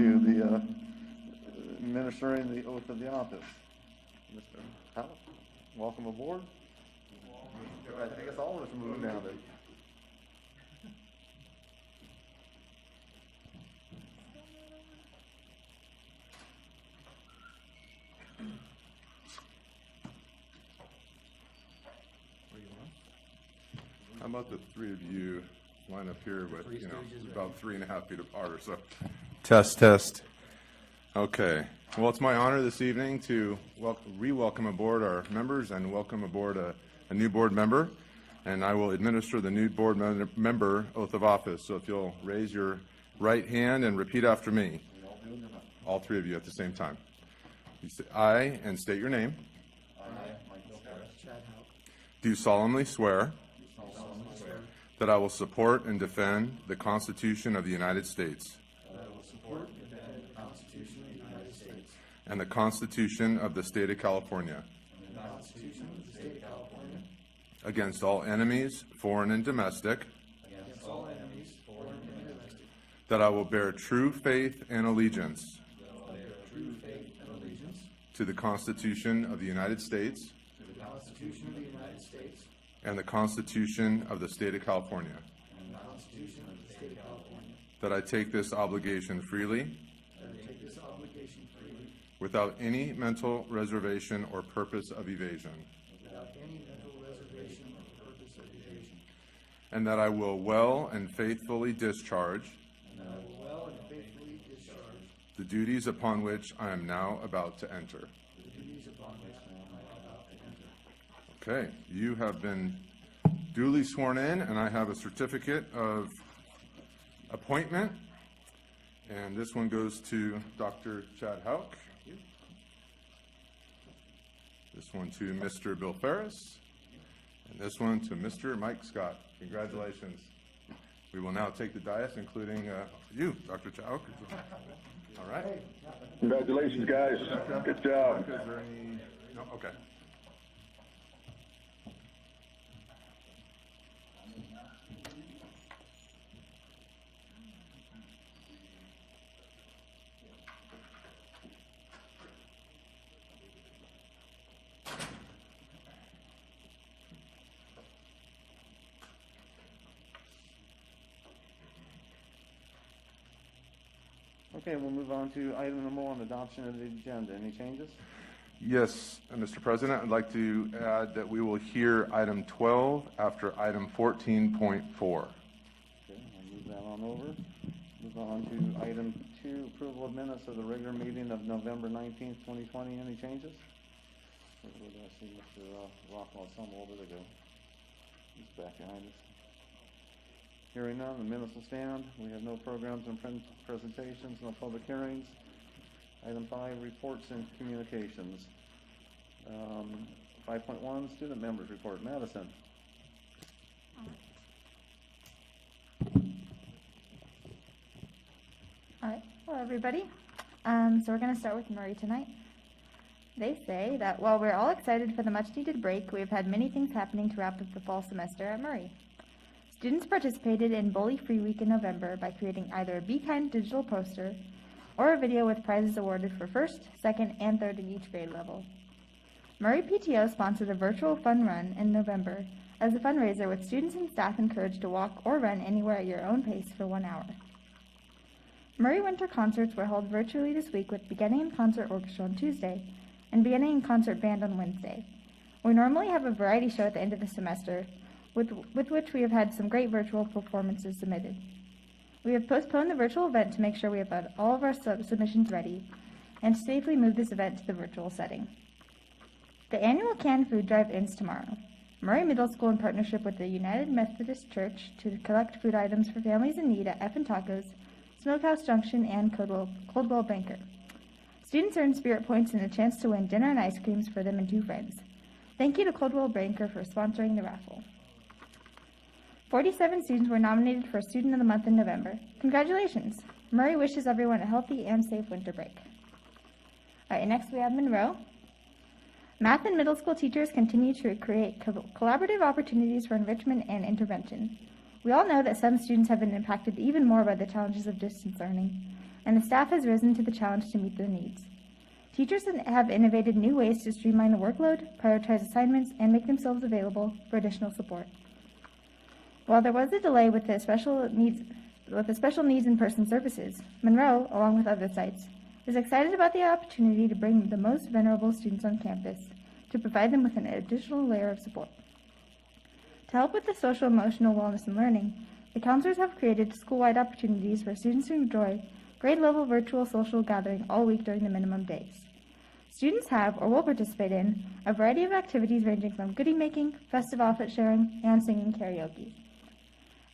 to the administering the oath of the office. Mr. Howell, welcome aboard. I guess all of us are moving down there. How about the three of you line up here with, about 3.5 feet apart or so. Test. Okay. Well, it's my honor this evening to re-welcome aboard our members and welcome aboard a new board member. And I will administer the new board member oath of office. So if you'll raise your right hand and repeat after me. All three of you at the same time. You say, I, and state your name. Do solemnly swear that I will support and defend the Constitution of the United States and the Constitution of the State of California against all enemies, foreign and domestic, that I will bear true faith and allegiance to the Constitution of the United States and the Constitution of the State of California. That I take this obligation freely, without any mental reservation or purpose of evasion. And that I will well and faithfully discharge the duties upon which I am now about to enter. Okay, you have been duly sworn in, and I have a certificate of appointment. And this one goes to Dr. Chad Houck. This one to Mr. Bill Ferris. And this one to Mr. Mike Scott. Congratulations. We will now take the dais, including you, Dr. Chad Houck. All right. Congratulations, guys. Good job. Is there any? No? Okay. Okay, we'll move on to item number 1, adoption of the agenda. Any changes? Yes, Mr. President, I'd like to add that we will hear item 12 after item 14.4. Okay, I'll move that on over. Move on to item 2, approval of minutes of the regular meeting of November 19th, 2020. Any changes? Where did I see Mr. Rockwell somewhere over there? He's back behind us. Hearing none, the minutes will stand. We have no programs and presentations, no public hearings. Item 5, reports and communications. 5.1, student members report. Madison. All right, hello everybody. So we're going to start with Murray tonight. They say that while we're all excited for the much needed break, we've had many things happening to wrap up the fall semester at Murray. Students participated in Bully Free Week in November by creating either a Be Kind digital poster or a video with prizes awarded for first, second, and third in each grade level. Murray PTO sponsored a virtual fun run in November as a fundraiser with students and staff encouraged to walk or run anywhere at your own pace for 1 hour. Murray Winter concerts were held virtually this week with Beginning in Concert Orchestra on Tuesday and Beginning in Concert Band on Wednesday. We normally have a variety show at the end of the semester, with which we have had some great virtual performances submitted. We have postponed the virtual event to make sure we have had all of our submissions ready and to safely move this event to the virtual setting. The annual canned food drive ends tomorrow. Murray Middle School, in partnership with the United Methodist Church, to collect food items for families in need at F & Tacos, Smokehouse Junction, and Coldwell Banker. Students earn spirit points and a chance to win dinner and ice creams for them and 2 friends. Thank you to Coldwell Banker for sponsoring the raffle. 47 students were nominated for Student of the Month in November. Congratulations! Murray wishes everyone a healthy and safe winter break. All right, next we have Monroe. Math and middle school teachers continue to create collaborative opportunities for enrichment and intervention. We all know that some students have been impacted even more by the challenges of distance learning. and the staff has risen to the challenge to meet their needs. Teachers have innovated new ways to streamline the workload, prioritize assignments, and make themselves available for additional support. While there was a delay with the special needs in-person services, Monroe, along with other sites, is excited about the opportunity to bring the most vulnerable students on campus to provide them with an additional layer of support. To help with the social, emotional wellness and learning, the counselors have created school-wide opportunities for students to enjoy grade-level virtual social gathering all week during the minimum days. Students have, or will participate in, a variety of activities ranging from goodie making, festive outfit sharing, and singing karaoke.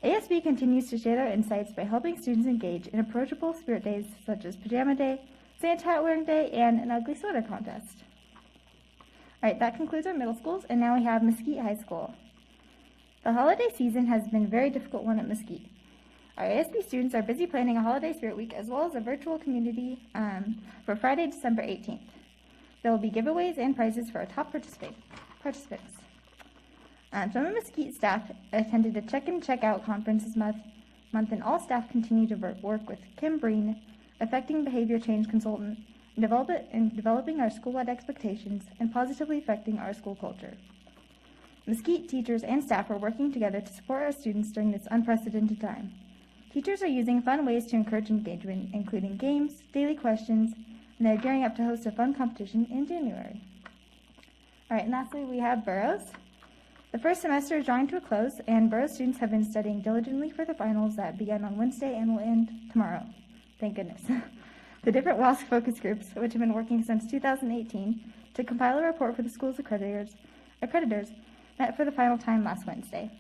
ASB continues to share their insights by helping students engage in approachable spirit days such as Pajama Day, Santa Hat Wearing Day, and an ugly sweater contest. All right, that concludes our middle schools, and now we have Mesquite High School. The holiday season has been a very difficult one at Mesquite. Our ASB students are busy planning a holiday spirit week as well as a virtual community for Friday, December 18th. There will be giveaways and prizes for our top participants. Some of Mesquite staff attended a check-in, check-out conference this month, and all staff continue to work with Kim Breen, affecting behavior change consultant, in developing our school-wide expectations and positively affecting our school culture. Mesquite teachers and staff are working together to support our students during this unprecedented time. Teachers are using fun ways to encourage engagement, including games, daily questions, and they're gearing up to host a fun competition in January. All right, and lastly, we have Burroughs. The first semester is drawing to a close, and Burroughs students have been studying diligently for the finals that began on Wednesday and will end tomorrow. Thank goodness. The different WASC focus groups, which have been working since 2018 to compile a report for the school's accreditors, met for the final time last Wednesday.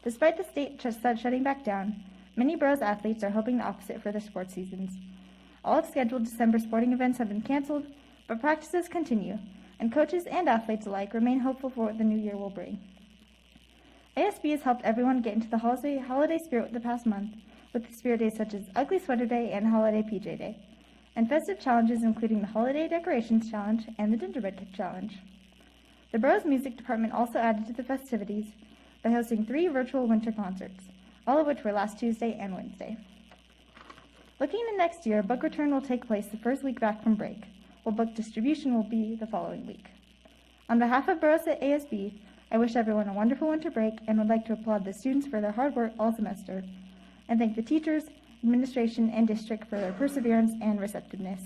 Despite the state shutting back down, many Burroughs athletes are hoping the opposite for their sports seasons. All of scheduled December sporting events have been canceled, but practices continue, and coaches and athletes alike remain hopeful for what the new year will bring. ASB has helped everyone get into the holiday spirit the past month with spirit days such as Ugly Sweater Day and Holiday PJ Day, and festive challenges including the Holiday Decorations Challenge and the Gingerbread Cake Challenge. The Burroughs Music Department also added to the festivities by hosting 3 virtual winter concerts, all of which were last Tuesday and Wednesday. Looking to next year, book return will take place the first week back from break, while book distribution will be the following week. On behalf of Burroughs at ASB, I wish everyone a wonderful winter break and would like to applaud the students for their hard work all semester, and thank the teachers, administration, and district for their perseverance and receptiveness.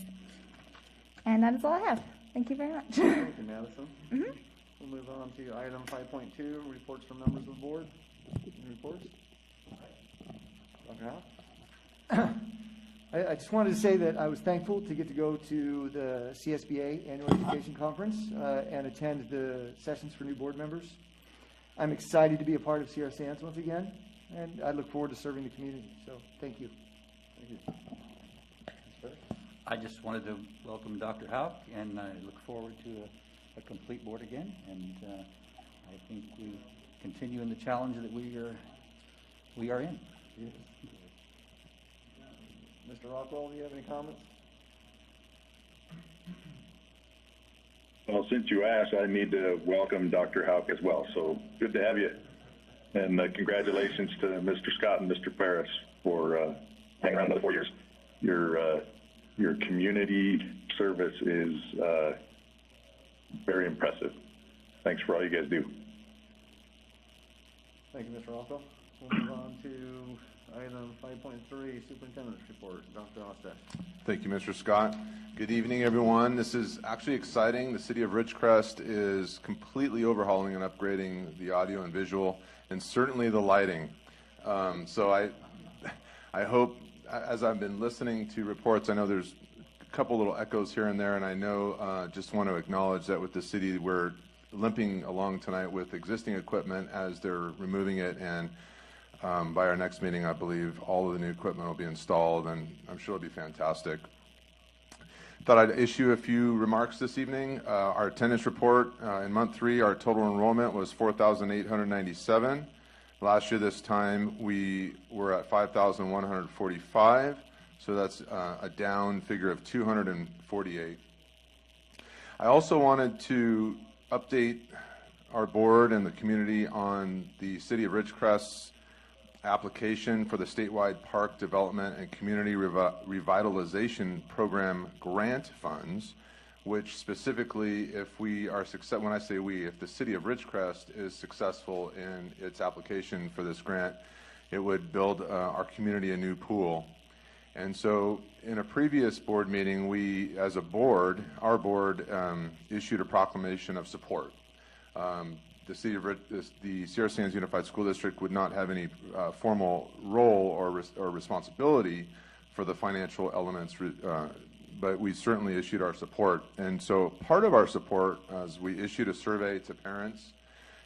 And that is all I have. Thank you very much. Thank you, Madison. We'll move on to item 5.2, reports from members of the board. Any reports? Dr. Howe? I just wanted to say that I was thankful to get to go to the CSBA Annual Education Conference and attend the sessions for new board members. I'm excited to be a part of CR Sands once again, and I look forward to serving the community. So, thank you. Thank you. I just wanted to welcome Dr. Houck, and I look forward to a complete board again. And I think we continue in the challenge that we are in. Yes. Mr. Rockwell, do you have any comments? Well, since you asked, I need to welcome Dr. Houck as well. So good to have you. And congratulations to Mr. Scott and Mr. Paris for hanging around another 4 years. Your community service is very impressive. Thanks for all you guys do. Thank you, Mr. Rockwell. We'll move on to item 5.3, Superintendent's Report. Dr. Ostesh. Thank you, Mr. Scott. Good evening, everyone. This is actually exciting. The city of Ridgecrest is completely overhauling and upgrading the audio and visual, and certainly the lighting. So I hope, as I've been listening to reports, I know there's a couple little echoes here and there, and I know, just want to acknowledge that with the city, we're limping along tonight with existing equipment as they're removing it, and by our next meeting, I believe all of the new equipment will be installed, and I'm sure it'll be fantastic. Thought I'd issue a few remarks this evening. Our attendance report in month 3, our total enrollment was 4,897. Last year this time we were at 5,145, so that's a down figure of 248. I also wanted to update our board and the community on the City of Ridgecrest's application for the statewide park development and community revitalization program grant funds, which specifically, if we are when I say we, if the city of Ridgecrest is successful in its application for this grant, it would build our community a new pool. And so in a previous board meeting, we, as a board, our board issued a proclamation of support. The city of the Sierra Sands Unified School District would not have any formal role or responsibility for the financial elements, but we certainly issued our support. And so part of our support, as we issued a survey to parents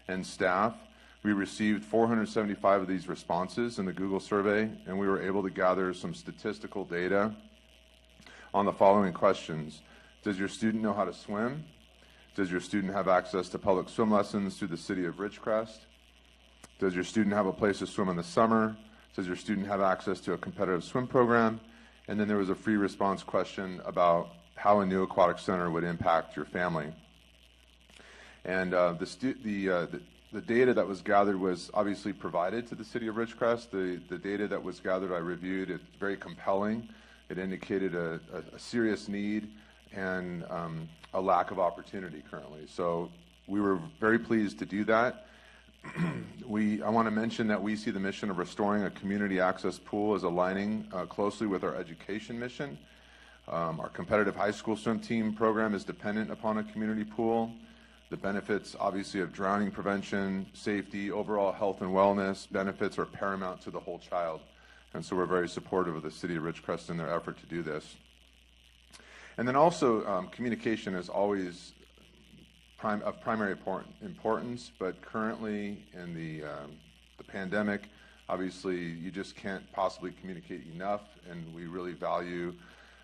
and staff, we received 475 of these responses in the Google survey, and we were able to gather some statistical data on the following questions. Does your student know how to swim? Does your student have access to public swim lessons through the city of Ridgecrest? Does your student have a place to swim in the summer? Does your student have access to a competitive swim program? And then there was a free response question about how a new aquatic center would impact your family. And the data that was gathered was obviously provided to the city of Ridgecrest. The data that was gathered, I reviewed. It's very compelling. It indicated a serious need and a lack of opportunity currently. So we were very pleased to do that. I want to mention that we see the mission of restoring a community access pool as aligning closely with our education mission. Our competitive high school swim team program is dependent upon a community pool. The benefits, obviously, of drowning prevention, safety, overall health and wellness benefits are paramount to the whole child. And so we're very supportive of the city of Ridgecrest in their effort to do this. And then also, communication is always of primary importance, but currently in the pandemic, obviously, you just can't possibly communicate enough, and we really value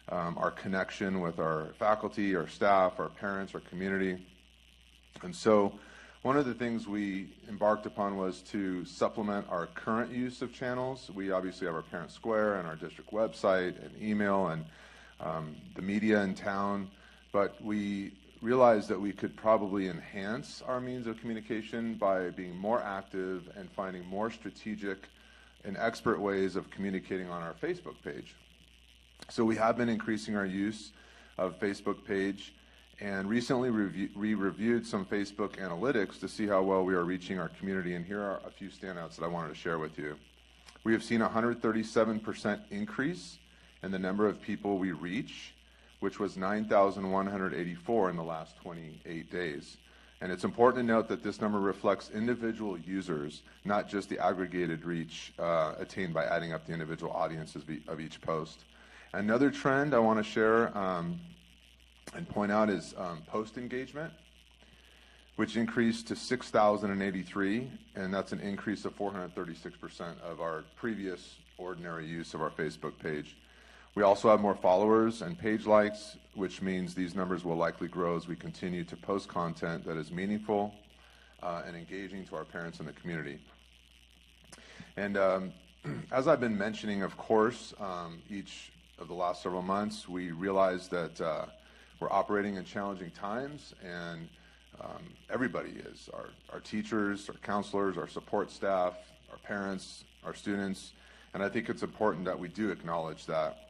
our connection with our faculty, our staff, our parents, our community. And so one of the things we embarked upon was to supplement our current use of channels. We obviously have our Parent Square and our district website and email and the media in town, but we realized that we could probably enhance our means of communication by being more active and finding more strategic and expert ways of communicating on our Facebook page. So we have been increasing our use of Facebook page, and recently we reviewed some Facebook analytics to see how well we are reaching our community, and here are a few standouts that I wanted to share with you. We have seen a 137% increase in the number of people we reach, which was 9,184 in the last 28 days. And it's important to note that this number reflects individual users, not just the aggregated reach attained by adding up the individual audiences of each post. Another trend I want to share and point out is post engagement, which increased to 6,083, and that's an increase of 436% of our previous ordinary use of our Facebook page. We also have more followers and page likes, which means these numbers will likely grow as we continue to post content that is meaningful and engaging to our parents and the community. And as I've been mentioning, of course, each of the last several months, we realized that we're operating in challenging times, and everybody is, our teachers, our counselors, our support staff, our parents, our students, and I think it's important that we do acknowledge that.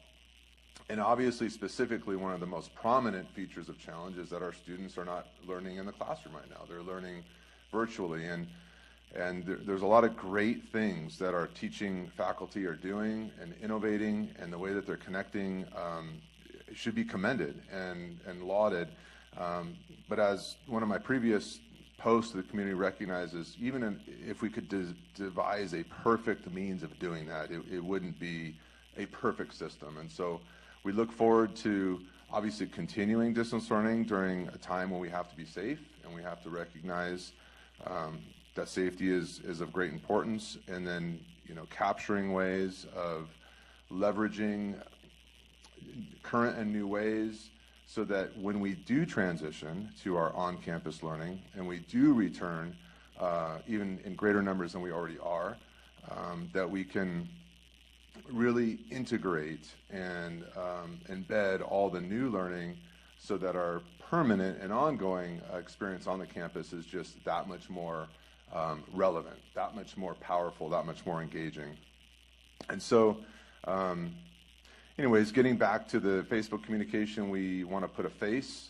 And obviously, specifically, one of the most prominent features of challenge is that our students are not learning in the classroom right now. They're learning virtually, and there's a lot of great things that our teaching faculty are doing and innovating, and the way that they're connecting should be commended and lauded. But as one of my previous posts to the community recognizes, even if we could devise a perfect means of doing that, it wouldn't be a perfect system. And so we look forward to obviously continuing distance learning during a time when we have to be safe, and we have to recognize that safety is of great importance, and then capturing ways of leveraging current and new ways so that when we do transition to our on-campus learning and we do return even in greater numbers than we already are, that we can really integrate and embed all the new learning so that our permanent and ongoing experience on the campus is just that much more relevant, that much more powerful, that much more engaging. And so, anyways, getting back to the Facebook communication, we want to put a face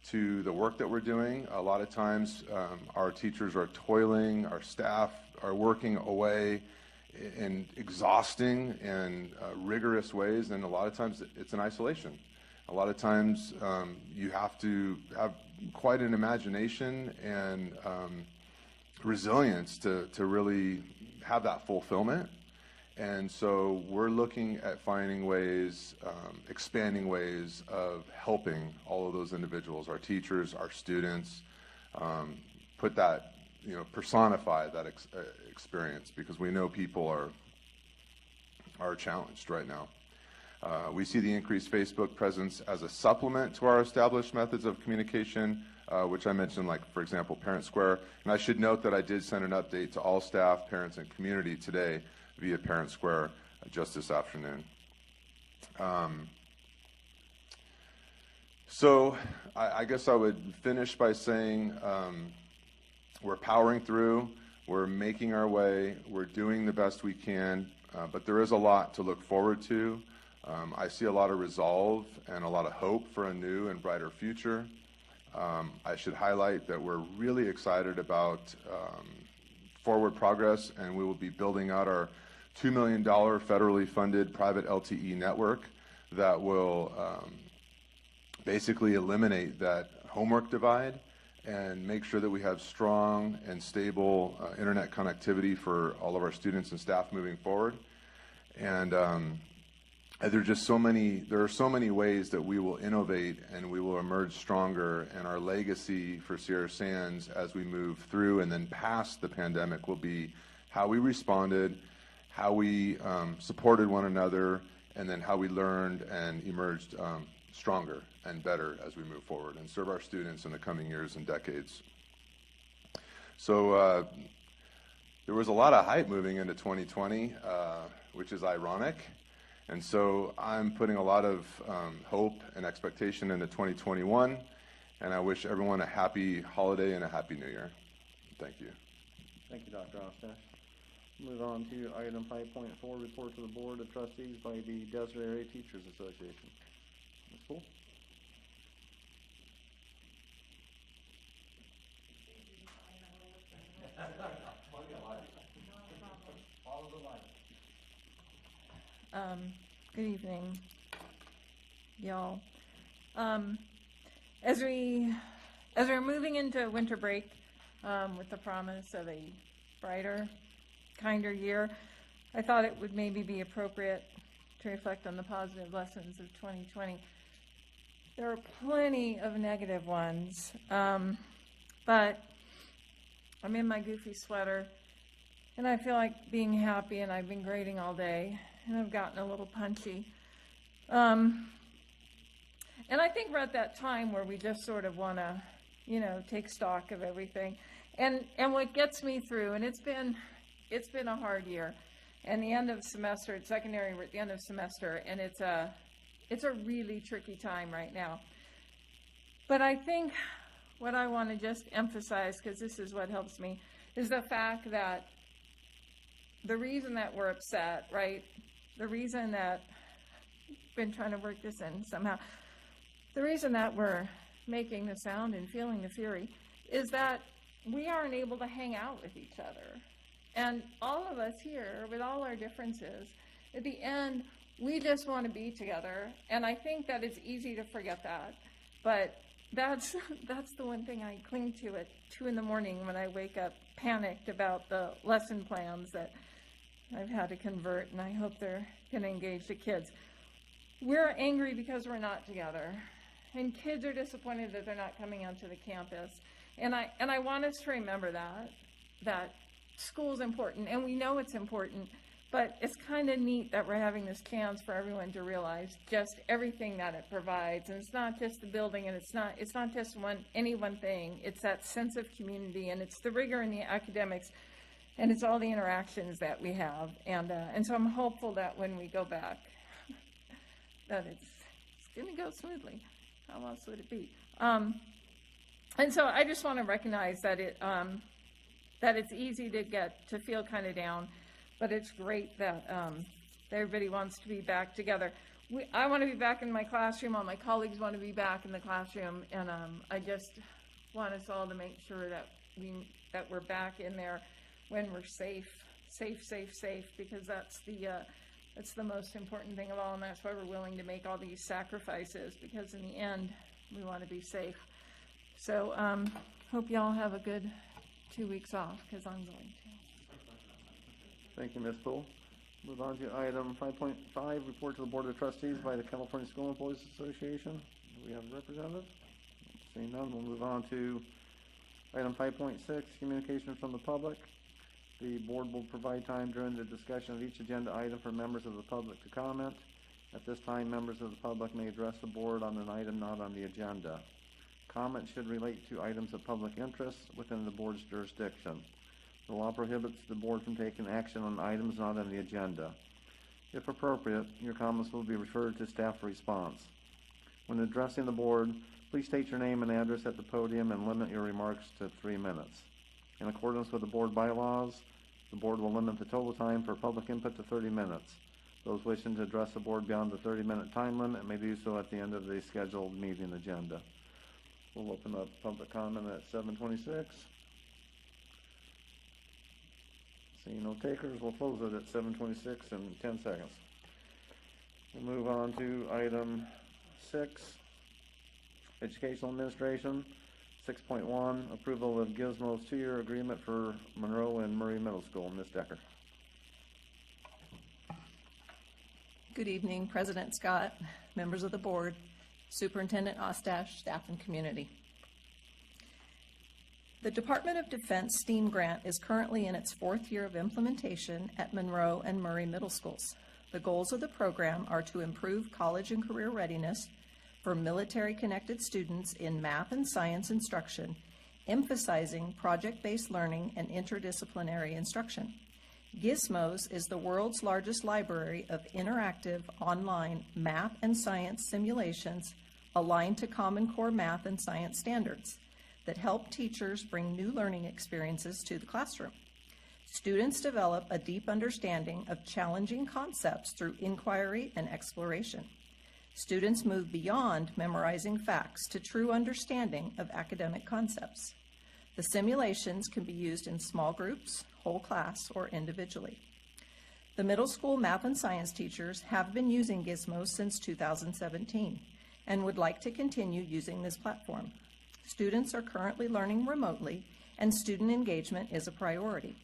to the work that we're doing. A lot of times our teachers are toiling, our staff are working away in exhausting and rigorous ways, and a lot of times it's in isolation. A lot of times you have to have quite an imagination and resilience to really have that fulfillment. And so we're looking at finding ways, expanding ways of helping all of those individuals, our teachers, our students, put that, personify that experience, because we know people are challenged right now. We see the increased Facebook presence as a supplement to our established methods of communication, which I mentioned, like, for example, Parent Square. And I should note that I did send an update to all staff, parents, and community today via Parent Square just this afternoon. So I guess I would finish by saying we're powering through, we're making our way, we're doing the best we can, but there is a lot to look forward to. I see a lot of resolve and a lot of hope for a new and brighter future. I should highlight that we're really excited about forward progress, and we will be building out our $2 million federally funded private LTE network that will basically eliminate that homework divide and make sure that we have strong and stable internet connectivity for all of our students and staff moving forward. And there are so many ways that we will innovate and we will emerge stronger, and our legacy for Sierra Sands as we move through and then past the pandemic will be how we responded, how we supported one another, and then how we learned and emerged stronger and better as we move forward and serve our students in the coming years and decades. So there was a lot of hype moving into 2020, which is ironic. And so I'm putting a lot of hope and expectation into 2021, and I wish everyone a happy holiday and a happy new year. Thank you. Thank you, Dr. Ostash. Move on to item 5.4, report to the Board of Trustees by the Desert Area Teachers Association. Ms. Poole? Good evening, y'all. As we're moving into winter break, with the promise of a brighter, kinder year, I thought it would maybe be appropriate to reflect on the positive lessons of 2020. There are plenty of negative ones, but I'm in my goofy sweater, and I feel like being happy, and I've been grading all day, and I've gotten a little punchy. And I think we're at that time where we just sort of want to, take stock of everything. And what gets me through, and it's been a hard year, and the end of semester, at secondary, we're at the end of semester, and it's a really tricky time right now. But I think what I want to just emphasize, because this is what helps me, is the fact that the reason that we're upset, right? The reason that I've been trying to work this in somehow, the reason that we're making the sound and feeling the fury is that we aren't able to hang out with each other. And all of us here, with all our differences, at the end, we just want to be together. And I think that it's easy to forget that. But that's the one thing I cling to at 2 in the morning when I wake up panicked about the lesson plans that I've had to convert, and I hope they're going to engage the kids. We're angry because we're not together, and kids are disappointed that they're not coming onto the campus. And I want us to remember that school's important, and we know it's important, but it's kind of neat that we're having this chance for everyone to realize just everything that it provides. And it's not just the building, and it's not just any one thing. It's that sense of community, and it's the rigor in the academics, and it's all the interactions that we have. And so I'm hopeful that when we go back, that it's going to go smoothly. How else would it be? And so I just want to recognize that that it's easy to feel kind of down, but it's great that everybody wants to be back together. I want to be back in my classroom, all my colleagues want to be back in the classroom, and I just want us all to make sure that we're back in there when we're safe, because that's the most important thing of all, and that's why we're willing to make all these sacrifices, because in the end, we want to be safe. So, hope y'all have a good 2 weeks off, because I'm going to. Thank you, Ms. Poole. Move on to item 5.5, report to the Board of Trustees by the California School Employees Association. Do we have a representative? Seeing none, we'll move on to item 5.6, communication from the public. The board will provide time during the discussion of each agenda item for members of the public to comment. At this time, members of the public may address the board on an item not on the agenda. Comments should relate to items of public interest within the board's jurisdiction. The law prohibits the board from taking action on items not on the agenda. If appropriate, your comments will be referred to staff for response. When addressing the board, please state your name and address at the podium and limit your remarks to 3 minutes. In accordance with the board bylaws, the board will limit the total time for public input to 30 minutes. Those wishing to address the board beyond the 30-minute time limit may do so at the end of the scheduled meeting agenda. We'll open up public comment at 7:26. Seeing no takers, we'll close it at 7:26 in 10 seconds. We'll move on to item 6, Educational Administration. 6.1, approval of Gizmos 2-year agreement for Monroe and Murray Middle School. Ms. Decker. Good evening, President Scott, members of the board, Superintendent Ostash, staff, and community. The Department of Defense STEAM grant is currently in its 4th year of implementation at Monroe and Murray Middle Schools. The goals of the program are to improve college and career readiness for military-connected students in math and science instruction, emphasizing project-based learning and interdisciplinary instruction. Gizmos is the world's largest library of interactive online math and science simulations aligned to Common Core math and science standards that help teachers bring new learning experiences to the classroom. Students develop a deep understanding of challenging concepts through inquiry and exploration. Students move beyond memorizing facts to true understanding of academic concepts. The simulations can be used in small groups, whole class, or individually. The middle school math and science teachers have been using Gizmos since 2017 and would like to continue using this platform. Students are currently learning remotely, and student engagement is a priority.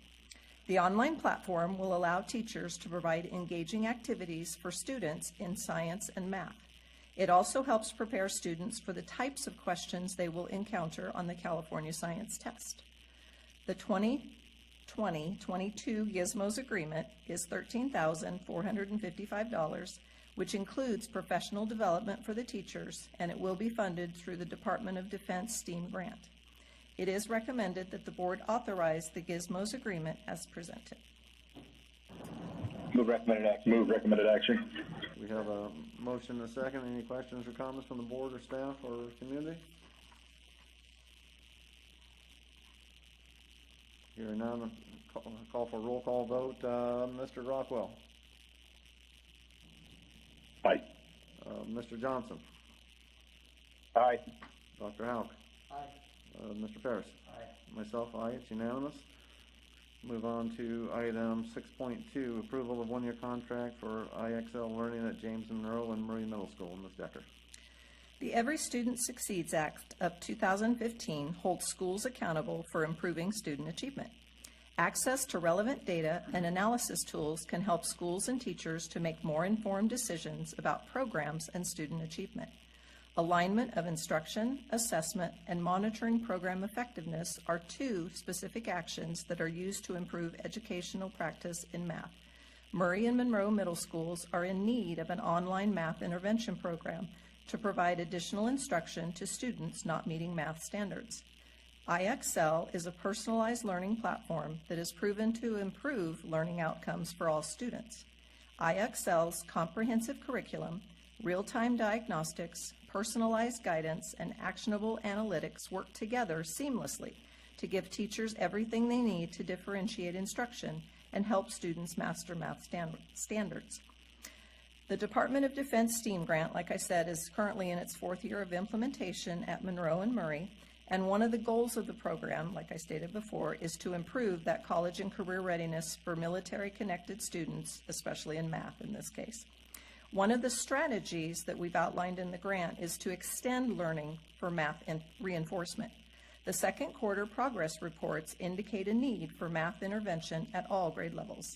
The online platform will allow teachers to provide engaging activities for students in science and math. It also helps prepare students for the types of questions they will encounter on the California Science Test. The 2020-22 Gizmos agreement is $13,455, which includes professional development for the teachers, and it will be funded through the Department of Defense STEAM grant. It is recommended that the board authorize the Gizmos agreement as presented. Move recommended action. We have a motion and a second. Any questions or comments from the board or staff or community? Hearing none, call for a roll call vote. Mr. Rockwell. Aye. Mr. Johnson. Aye. Dr. Houck. Aye. Mr. Ferris. Aye. Myself, aye. It's unanimous. Move on to item 6.2, approval of 1-year contract for IXL learning at James Monroe and Murray Middle School. Ms. Decker. The Every Student Succeeds Act of 2015 holds schools accountable for improving student achievement. Access to relevant data and analysis tools can help schools and teachers to make more informed decisions about programs and student achievement. Alignment of instruction, assessment, and monitoring program effectiveness are 2 specific actions that are used to improve educational practice in math. Murray and Monroe Middle Schools are in need of an online math intervention program to provide additional instruction to students not meeting math standards. IXL is a personalized learning platform that is proven to improve learning outcomes for all students. IXL's comprehensive curriculum, real-time diagnostics, personalized guidance, and actionable analytics work together seamlessly to give teachers everything they need to differentiate instruction and help students master math standards. The Department of Defense STEAM grant, like I said, is currently in its 4th year of implementation at Monroe and Murray, and one of the goals of the program, like I stated before, is to improve that college and career readiness for military-connected students, especially in math in this case. One of the strategies that we've outlined in the grant is to extend learning for math and reinforcement. The second quarter progress reports indicate a need for math intervention at all grade levels.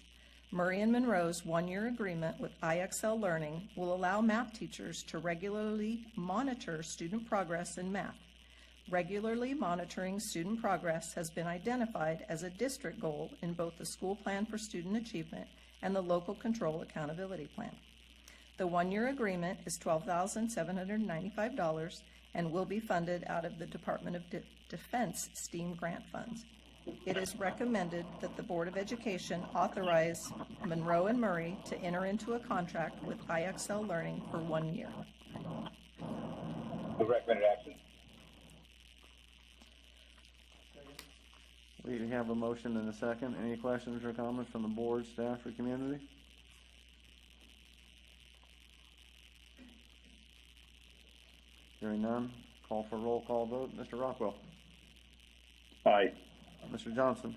Murray and Monroe's 1-year agreement with IXL Learning will allow math teachers to regularly monitor student progress in math. Regularly monitoring student progress has been identified as a district goal in both the school plan for student achievement and the local control accountability plan. The 1-year agreement is $12,795 and will be funded out of the Department of Defense STEAM grant funds. It is recommended that the Board of Education authorize Monroe and Murray to enter into a contract with IXL Learning for 1 year. Move recommended action. We have a motion and a second. Any questions or comments from the board, staff, or community? Hearing none, call for roll call vote. Mr. Rockwell. Aye. Mr. Johnson.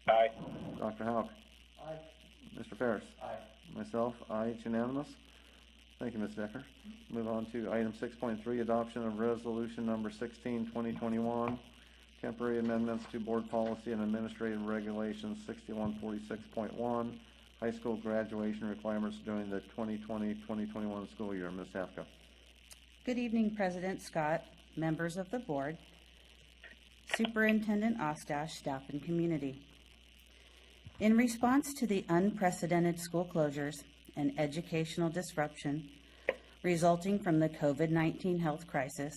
Aye. Dr. Houck. Aye. Mr. Ferris. Aye. Myself, aye. It's unanimous. Thank you, Ms. Decker. Move on to item 6.3, adoption of resolution number 16, 2021, temporary amendments to board policy and administrative regulations 6146.1, high school graduation requirements during the 2020-2021 school year. Ms. Hafka. Good evening, President Scott, members of the board, Superintendent Ostash, staff, and community. In response to the unprecedented school closures and educational disruption resulting from the COVID-19 health crisis,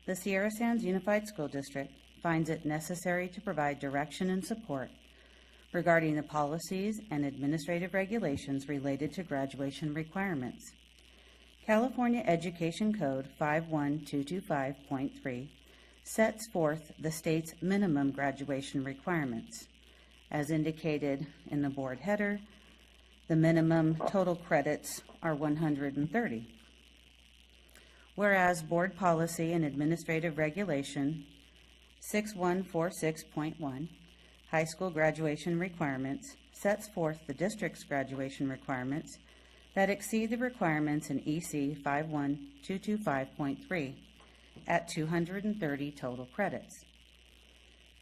the Sierra Sands Unified School District finds it necessary to provide direction and support regarding the policies and administrative regulations related to graduation requirements. California Education Code 51225.3 sets forth the state's minimum graduation requirements. As indicated in the board header, the minimum total credits are 130. Whereas Board Policy and Administrative Regulation 6146.1, High School Graduation Requirements, sets forth the district's graduation requirements that exceed the requirements in EC 51225.3 at 230 total credits.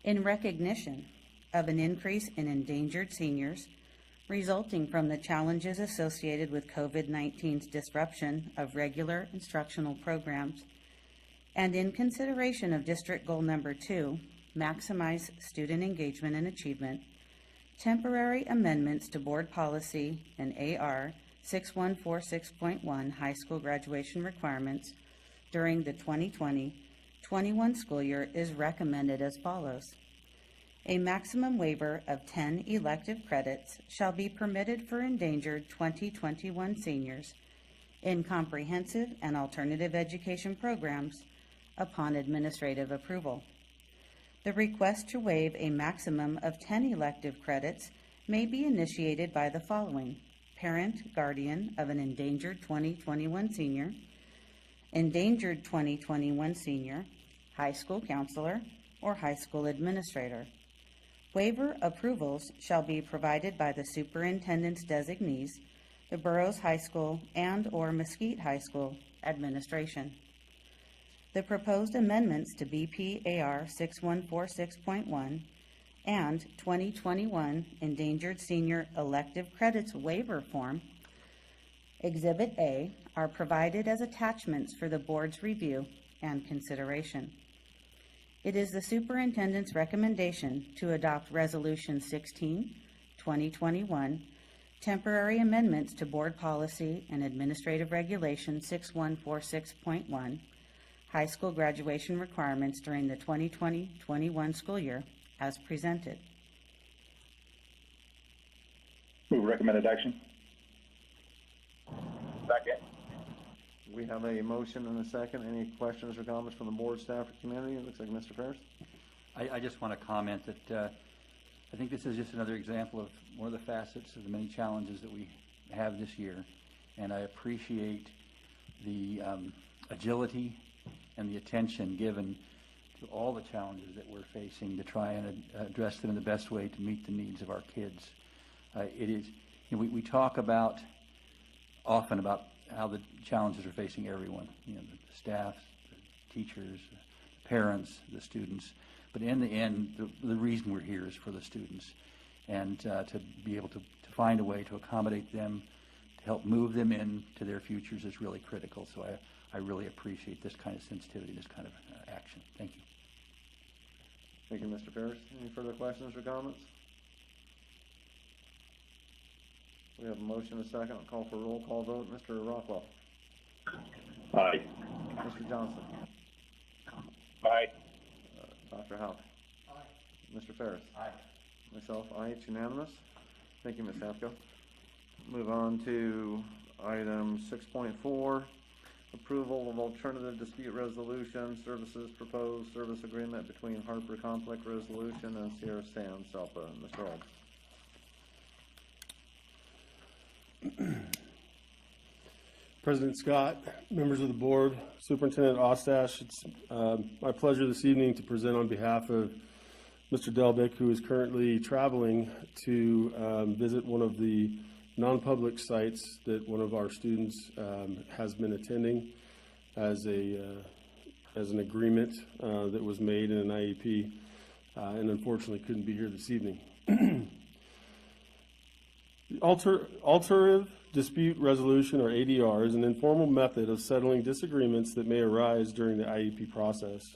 In recognition of an increase in endangered seniors resulting from the challenges associated with COVID-19's disruption of regular instructional programs, and in consideration of District Goal Number 2, maximize student engagement and achievement, temporary amendments to Board Policy and AR 6146.1 high school graduation requirements during the 2020-21 school year is recommended as follows. A maximum waiver of 10 elective credits shall be permitted for endangered 2021 seniors in comprehensive and alternative education programs upon administrative approval. The request to waive a maximum of 10 elective credits may be initiated by the following: parent, guardian of an endangered 2021 senior, endangered 2021 senior, high school counselor, or high school administrator. Waiver approvals shall be provided by the superintendent's designees, the borough's high school and/or Mesquite High School administration. The proposed amendments to BPAR 6146.1 and 2021 Endangered Senior Elective Credits Waiver Form, Exhibit A, are provided as attachments for the board's review and consideration. It is the superintendent's recommendation to adopt Resolution 16, 2021, temporary amendments to Board Policy and Administrative Regulation 6146.1, high school graduation requirements during the 2020-21 school year, as presented. Move recommended action. Second. We have a motion and a second. Any questions or comments from the board, staff, or community? It looks like Mr. Ferris. I just want to comment that I think this is just another example of one of the facets of the many challenges that we have this year. And I appreciate the agility and the attention given to all the challenges that we're facing to try and address them in the best way to meet the needs of our kids. It is, we talk often about how the challenges are facing everyone, the staff, the teachers, the parents, the students. But in the end, the reason we're here is for the students, and to be able to find a way to accommodate them, to help move them into their futures is really critical. So I really appreciate this kind of sensitivity, this kind of action. Thank you. Thank you, Mr. Ferris. Any further questions or comments? We have a motion, a second. I'll call for a roll call vote. Mr. Rockwell. Aye. Mr. Johnson. Aye. Dr. Houck. Aye. Mr. Ferris. Aye. Myself, aye. It's unanimous. Thank you, Ms. Hafko. Move on to item 6.4, approval of alternative dispute resolution services, proposed service agreement between Harper Conflict Resolution and Sierra Sands, SELPA. Mr. Olds. President Scott, members of the board, Superintendent Ostash, it's my pleasure this evening to present on behalf of Mr. Delbick, who is currently traveling to visit one of the non-public sites that one of our students has been attending as an agreement that was made in an IEP, and unfortunately couldn't be here this evening. Alternative dispute resolution, or ADR, is an informal method of settling disagreements that may arise during the IEP process.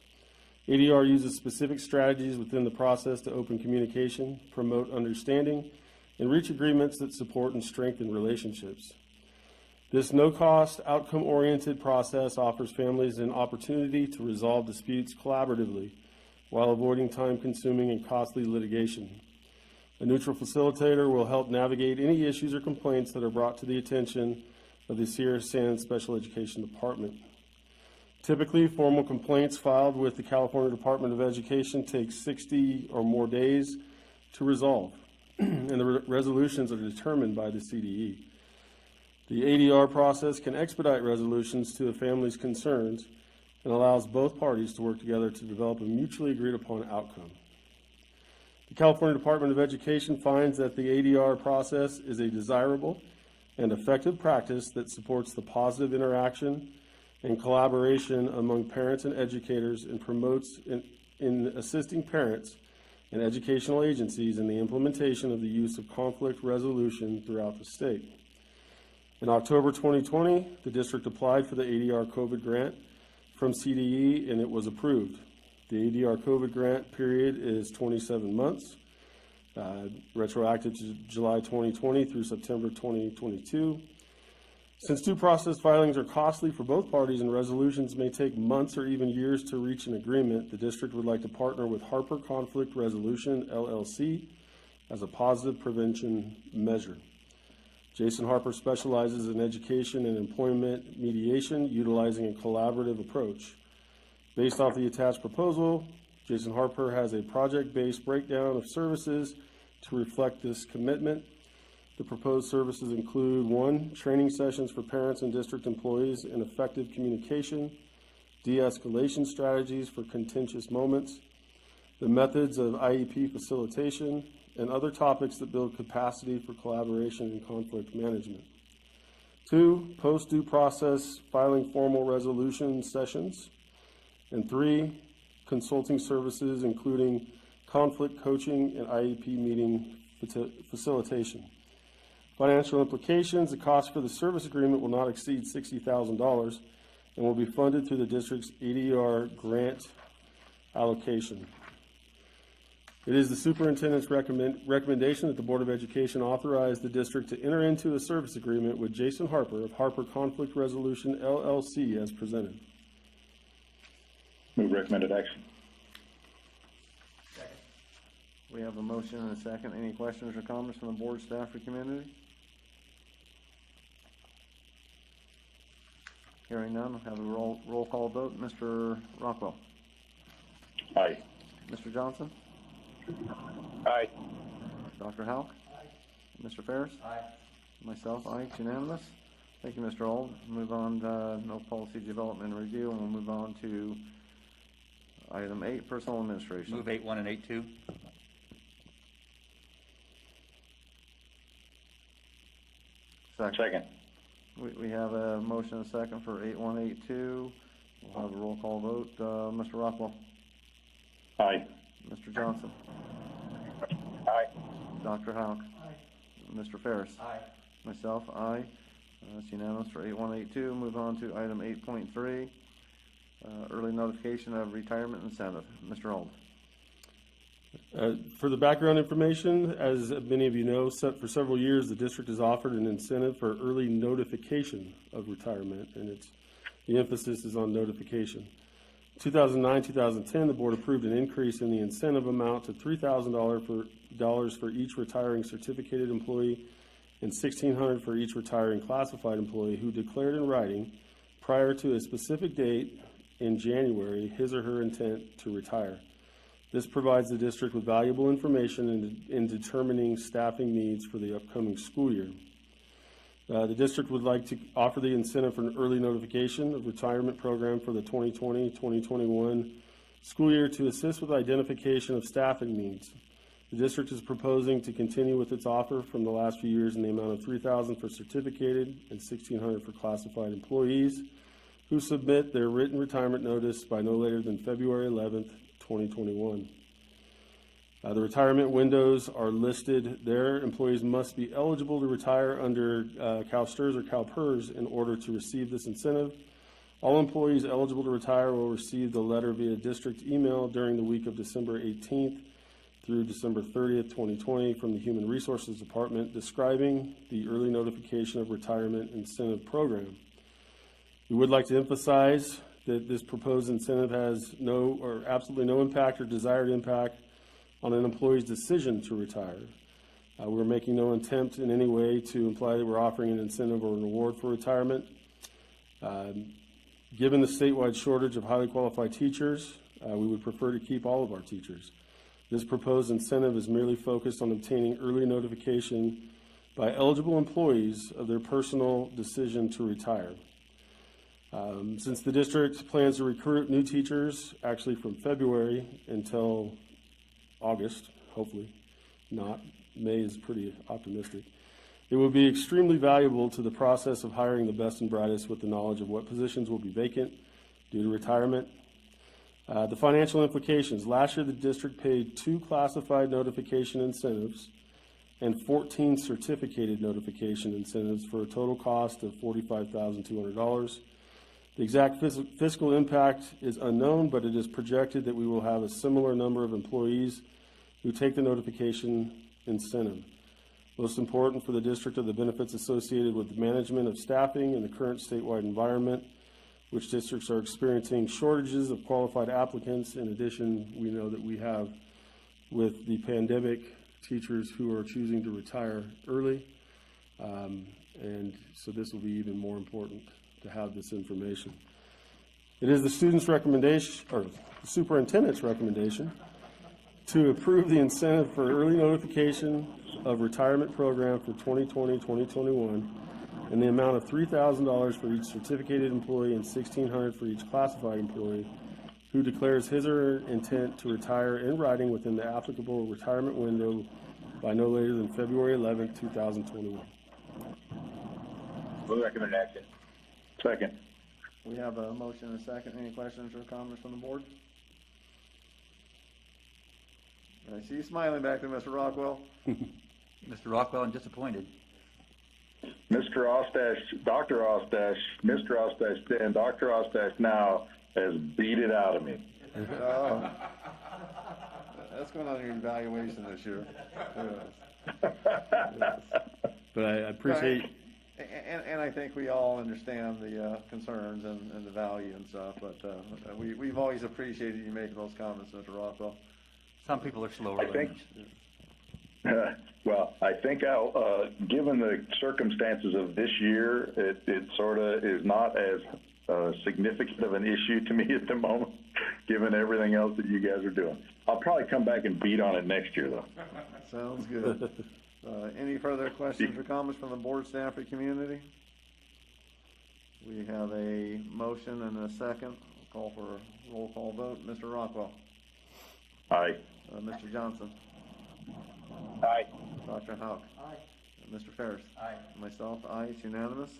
ADR uses specific strategies within the process to open communication, promote understanding, and reach agreements that support and strengthen relationships. This no-cost, outcome-oriented process offers families an opportunity to resolve disputes collaboratively while avoiding time-consuming and costly litigation. A neutral facilitator will help navigate any issues or complaints that are brought to the attention of the Sierra Sands Special Education Department. Typically, formal complaints filed with the California Department of Education take 60 or more days to resolve, and the resolutions are determined by the CDE. The ADR process can expedite resolutions to a family's concerns and allows both parties to work together to develop a mutually agreed upon outcome. The California Department of Education finds that the ADR process is a desirable and effective practice that supports the positive interaction and collaboration among parents and educators and promotes in assisting parents and educational agencies in the implementation of the use of conflict resolution throughout the state. In October 2020, the district applied for the ADR COVID grant from CDE and it was approved. The ADR COVID grant period is 27 months, retroactive to July 2020 through September 2022. Since due process filings are costly for both parties and resolutions may take months or even years to reach an agreement, the district would like to partner with Harper Conflict Resolution, LLC, as a positive prevention measure. Jason Harper specializes in education and employment mediation, utilizing a collaborative approach. Based off the attached proposal, Jason Harper has a project-based breakdown of services to reflect this commitment. The proposed services include 1, training sessions for parents and district employees in effective communication, de-escalation strategies for contentious moments, the methods of IEP facilitation, and other topics that build capacity for collaboration and conflict management. 2, post-due process filing formal resolution sessions. And 3, consulting services, including conflict coaching and IEP meeting facilitation. Financial implications: the cost for the service agreement will not exceed $60,000 and will be funded through the district's ADR grant allocation. It is the superintendent's recommendation that the Board of Education authorize the district to enter into a service agreement with Jason Harper of Harper Conflict Resolution, LLC, as presented. Move recommended action. We have a motion and a second. Any questions or comments from the board, staff, or community? Hearing none, have a roll call vote. Mr. Rockwell. Aye. Mr. Johnson? Aye. Dr. Houck? Mr. Ferris? Aye. Myself, aye, it's unanimous. Thank you, Mr. Old. Move on to no policy development and review, and we'll move on to item 8, personal administration. Move 8.1 and 8.2. Second. We have a motion and a second for 8182. We'll have a roll call vote. Mr. Rockwell? Aye. Mr. Johnson? Aye. Dr. Houck? Mr. Ferris? Aye. Myself, aye. That's unanimous for 8182. Move on to item 8.3, early notification of retirement incentive. Mr. Old. For the background information, as many of you know, for several years, the district has offered an incentive for early notification of retirement, and the emphasis is on notification. 2009-2010, the board approved an increase in the incentive amount to $3,000 for each retiring certificated employee and $1,600 for each retiring classified employee who declared in writing prior to a specific date in January his or her intent to retire. This provides the district with valuable information in determining staffing needs for the upcoming school year. The district would like to offer the incentive for an early notification of retirement program for the 2020-2021 school year to assist with identification of staffing needs. The district is proposing to continue with its offer from the last few years in the amount of $3,000 for certificated and $1,600 for classified employees who submit their written retirement notice by no later than February 11th, 2021. The retirement windows are listed there. Employees must be eligible to retire under CalSTRS or CalPERS in order to receive this incentive. All employees eligible to retire will receive the letter via district email during the week of December 18th through December 30th, 2020 from the Human Resources Department describing the early notification of retirement incentive program. We would like to emphasize that this proposed incentive has no or absolutely no impact or desired impact on an employee's decision to retire. We're making no attempt in any way to imply that we're offering an incentive or an award for retirement. Given the statewide shortage of highly qualified teachers, we would prefer to keep all of our teachers. This proposed incentive is merely focused on obtaining early notification by eligible employees of their personal decision to retire. Since the district plans to recruit new teachers actually from February until August, hopefully not, May is pretty optimistic, it will be extremely valuable to the process of hiring the best and brightest with the knowledge of what positions will be vacant due to retirement. The financial implications. Last year, the district paid 2 classified notification incentives and 14 certificated notification incentives for a total cost of $45,200. The exact fiscal impact is unknown, but it is projected that we will have a similar number of employees who take the notification incentive. Most important for the district are the benefits associated with the management of staffing in the current statewide environment, which districts are experiencing shortages of qualified applicants. In addition, we know that we have, with the pandemic, teachers who are choosing to retire early, and so this will be even more important to have this information. It is the student's recommendation, or the superintendent's recommendation, to approve the incentive for early notification of retirement program for 2020-2021 in the amount of $3,000 for each certificated employee and $1,600 for each classified employee who declares his or her intent to retire in writing within the applicable retirement window by no later than February 11th, 2021. Move recommendation. Second. We have a motion and a second. Any questions or comments from the board? I see you smiling back there, Mr. Rockwell. Mr. Rockwell, I'm disappointed. Mr. Ostash, Dr. Ostash, Mr. Ostash then, Dr. Ostash now has beat it out of me. That's going on in your evaluation this year. But I appreciate. And I think we all understand the concerns and the value and stuff, but we've always appreciated you making those comments, Mr. Rockwell. Some people are slower learners. Well, I think given the circumstances of this year, it sort of is not as significant of an issue to me at the moment, given everything else that you guys are doing. I'll probably come back and beat on it next year, though. Sounds good. Any further questions or comments from the board, staff, or community? We have a motion and a second. I'll call for a roll call vote. Mr. Rockwell. Aye. Mr. Johnson. Aye. Dr. Houck. Aye. Mr. Ferris. Aye. Myself, aye. It's unanimous.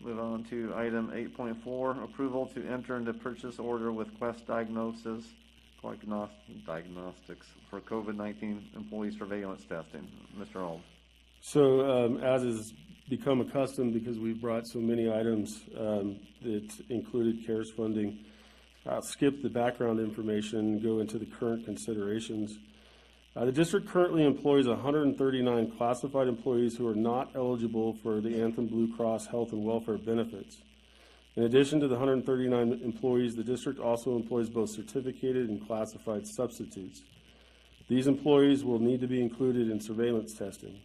Move on to item 8.4, approval to enter into purchase order with Quest Diagnostics for COVID-19 employee surveillance testing. Mr. Auld. So, as has become a custom, because we've brought so many items that included CARES funding, I'll skip the background information and go into the current considerations. The district currently employs 139 classified employees who are not eligible for the Anthem Blue Cross health and welfare benefits. In addition to the 139 employees, the district also employs both certificated and classified substitutes. These employees will need to be included in surveillance testing.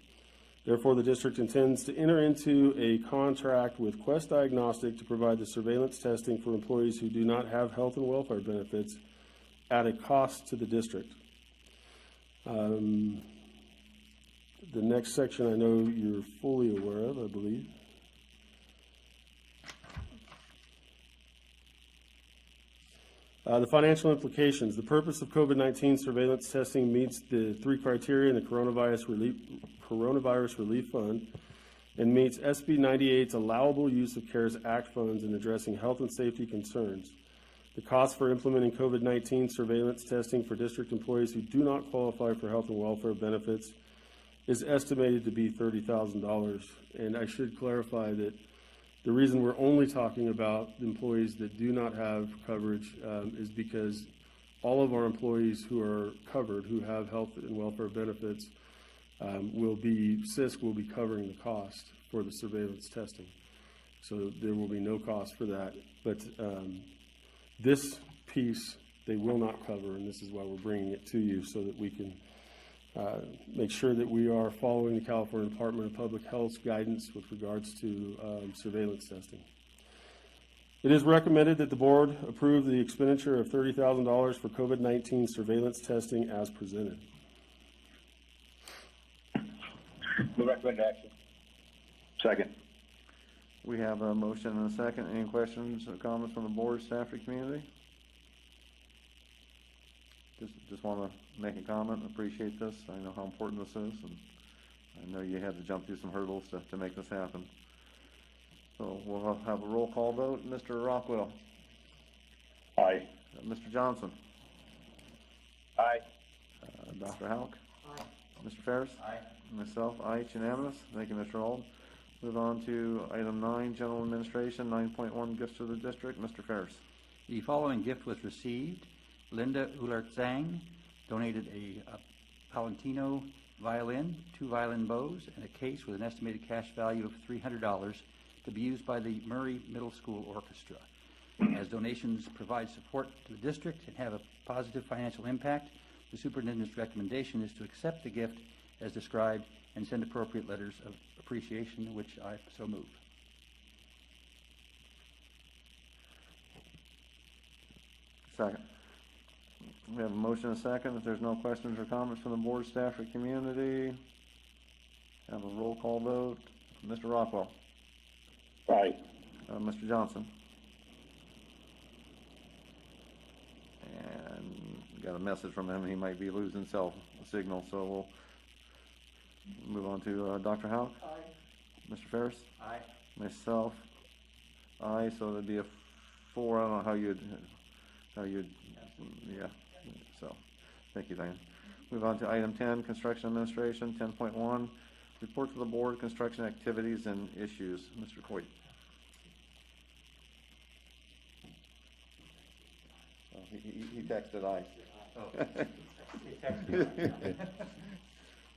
Therefore, the district intends to enter into a contract with Quest Diagnostic to provide the surveillance testing for employees who do not have health and welfare benefits at a cost to the district. The next section I know you're fully aware of, I believe. The financial implications. The purpose of COVID-19 surveillance testing meets the three criteria in the Coronavirus Relief Fund and meets SB 98's allowable use of CARES Act funds in addressing health and safety concerns. The cost for implementing COVID-19 surveillance testing for district employees who do not qualify for health and welfare benefits is estimated to be $30,000. And I should clarify that the reason we're only talking about employees that do not have coverage is because all of our employees who are covered, who have health and welfare benefits, CISC will be covering the cost for the surveillance testing. So there will be no cost for that. But this piece they will not cover, and this is why we're bringing it to you so that we can make sure that we are following the California Department of Public Health's guidance with regards to surveillance testing. It is recommended that the board approve the expenditure of $30,000 for COVID-19 surveillance testing as presented. Move recommended action. Second. We have a motion and a second. Any questions or comments from the board, staff, or community? Just want to make a comment. Appreciate this. I know how important this is, and I know you had to jump through some hurdles to make this happen. So we'll have a roll call vote. Mr. Rockwell. Aye. Mr. Johnson. Aye. Dr. Houck. Aye. Mr. Ferris. Aye. Myself, aye. It's unanimous. Thank you, Mr. Auld. Move on to item 9, general administration, 9.1, gifts to the district. Mr. Ferris. The following gift was received. Linda Ullert-Zhang donated a Palantino violin, 2 violin bows, and a case with an estimated cash value of $300 to be used by the Murray Middle School Orchestra. As donations provide support to the district and have a positive financial impact, the superintendent's recommendation is to accept the gift as described and send appropriate letters of appreciation, which I so move. Second. We have a motion and a second. If there's no questions or comments from the board, staff, or community, have a roll call vote. Mr. Rockwell. Aye. Mr. Johnson. And got a message from him. He might be losing cell signal, so we'll move on to Dr. Houck. Aye. Mr. Ferris. Aye. Myself. Aye. So there'd be a 4. I don't know how you'd yeah. So, thank you, Diane. Move on to item 10, construction administration, 10.1, report to the board, construction activities and issues. Mr. Coit. Oh, he texted aye. Oh. He texted me.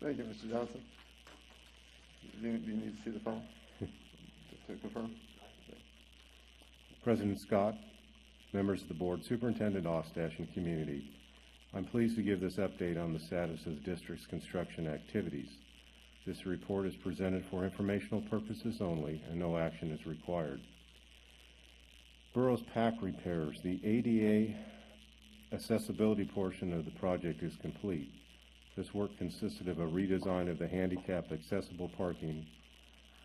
Thank you, Mr. Johnson. Do you need to see the phone to confirm? President Scott, members of the board, Superintendent Ostash, and community, I'm pleased to give this update on the status of the district's construction activities. This report is presented for informational purposes only, and no action is required. Borough's PAC repairs. The ADA accessibility portion of the project is complete. This work consisted of a redesign of the handicap accessible parking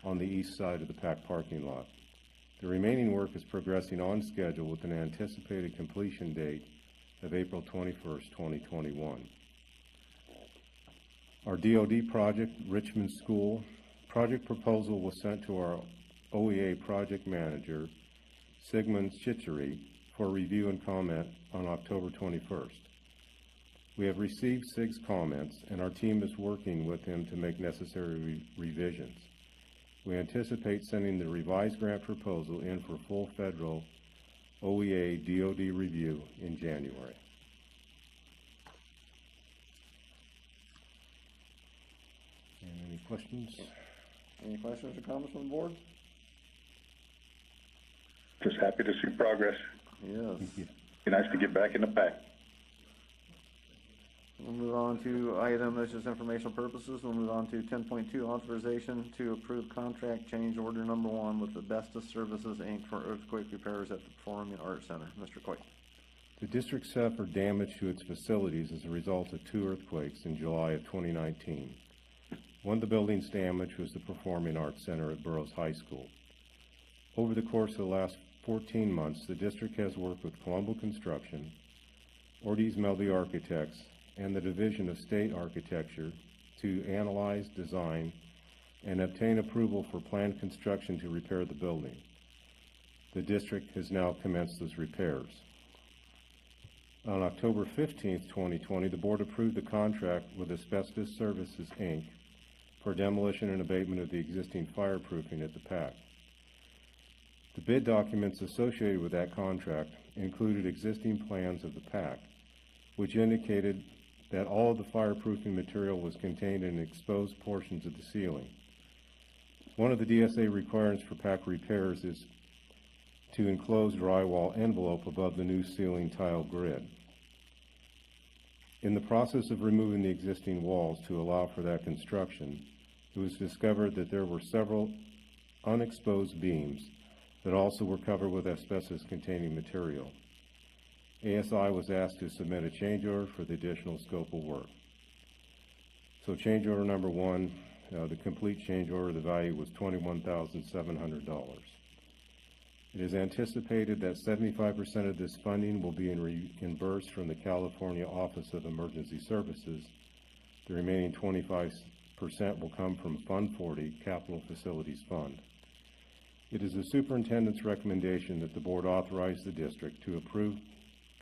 on the east side of the PAC parking lot. The remaining work is progressing on schedule with an anticipated completion date of April 21st, 2021. Our DOD project, Richmond School, project proposal was sent to our OEA project manager, Sigmund Chichery, for review and comment on October 21st. We have received Sig's comments, and our team is working with him to make necessary revisions. We anticipate sending the revised grant proposal in for full federal OEA DOD review in January. And any questions? Any questions or comments from the board? Just happy to see progress. Yes. Thank you. Be nice to get back in the pack. We'll move on to item, that's just informational purposes. We'll move on to 10.2, authorization to approve contract change order number 1 with Asbestos Services, Inc. for earthquake repairs at the Performing Arts Center. Mr. Coit. The district suffered damage to its facilities as a result of 2 earthquakes in July of 2019. One of the buildings damaged was the Performing Arts Center at Burroughs High School. Over the course of the last 14 months, the district has worked with Colombo Construction, Ortiz Melby Architects, and the Division of State Architecture to analyze, design, and obtain approval for planned construction to repair the building. The district has now commenced those repairs. On October 15th, 2020, the board approved the contract with Asbestos Services, Inc. for demolition and abatement of the existing fireproofing at the PAC. The bid documents associated with that contract included existing plans of the PAC, which indicated that all of the fireproofing material was contained in exposed portions of the ceiling. One of the DSA requirements for PAC repairs is to enclose drywall envelope above the new ceiling tile grid. In the process of removing the existing walls to allow for that construction, it was discovered that there were several unexposed beams that also were covered with asbestos-containing material. ASI was asked to submit a change order for the additional scope of work. So change order number 1, the complete change order, the value was $21,700. It is anticipated that 75% of this funding will be reimbursed from the California Office of Emergency Services. The remaining 25% will come from Fund 40, Capital Facilities Fund. It is the superintendent's recommendation that the board authorize the district to approve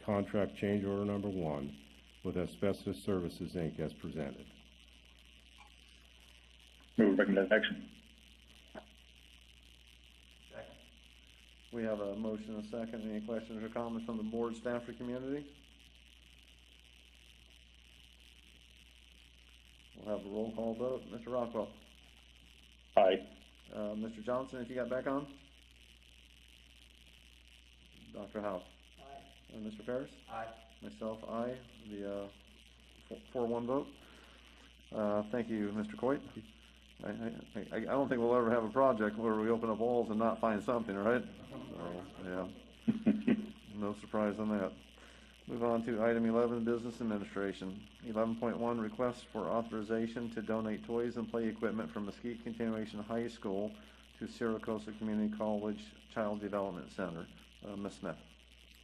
contract change order number 1 with Asbestos Services, Inc. as presented. Move recommended action. We have a motion and a second. Any questions or comments from the board, staff, or community? We'll have a roll call vote. Mr. Rockwell. Aye. Mr. Johnson, if you got back on? Dr. Howe? Aye. And Mr. Ferris? Aye. Myself, aye. The 4-1 vote. Thank you, Mr. Coit. I don't think we'll ever have a project where we open up walls and not find something, right? So, yeah. No surprise on that. Move on to item 11, business administration. 11.1, request for authorization to donate toys and play equipment from Mesquite Continuation High School to Sierra Costa Community College Child Development Center. Ms. Smith.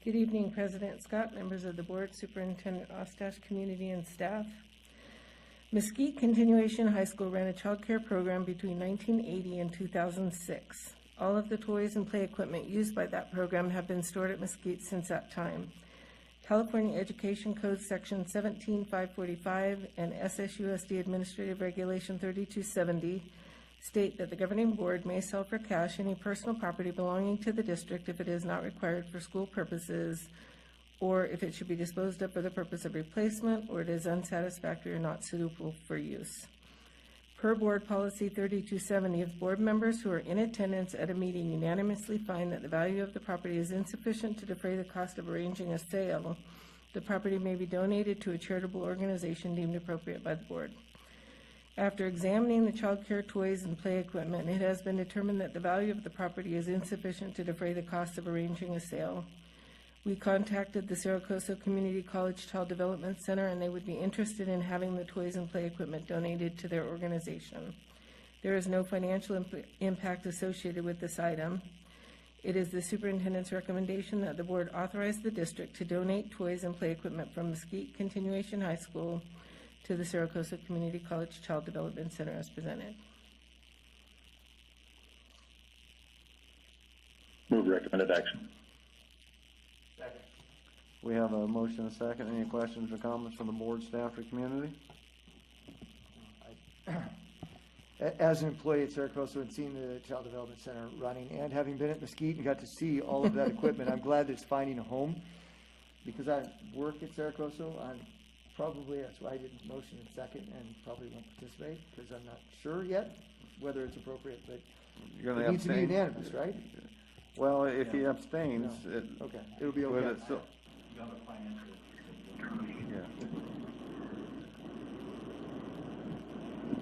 Good evening, President Scott, members of the board, Superintendent Ostash, community, and staff. Mesquite Continuation High School ran a child care program between 1980 and 2006. All of the toys and play equipment used by that program have been stored at Mesquite since that time. California Education Code Section 17545 and SSUSD Administrative Regulation 3270 state that the governing board may sell for cash any personal property belonging to the district if it is not required for school purposes, or if it should be disposed of for the purpose of replacement, or it is unsatisfactory or not suitable for use. Per Board Policy 3270, if board members who are in attendance at a meeting unanimously find that the value of the property is insufficient to defray the cost of arranging a sale, the property may be donated to a charitable organization deemed appropriate by the board. After examining the child care toys and play equipment, it has been determined that the value of the property is insufficient to defray the cost of arranging a sale. We contacted the Saracoso Community College Child Development Center, and they would be interested in having the toys and play equipment donated to their organization. There is no financial impact associated with this item. It is the superintendent's recommendation that the board authorize the district to donate toys and play equipment from Mesquite Continuation High School to the Saracoso Community College Child Development Center as presented. Move recommended action. We have a motion and a second. Any questions or comments from the board, staff, or community? As an employee at Saracoso and seeing the Child Development Center running, and having been at Mesquite and got to see all of that equipment, I'm glad that it's finding a home. Because I work at Saracoso, that's why I did motion and second, and probably won't participate, because I'm not sure yet whether it's appropriate, but You're gonna it needs to be abstain? unanimous, right? Well, if he abstains, it. Okay, it'll be would okay. it still- Yeah.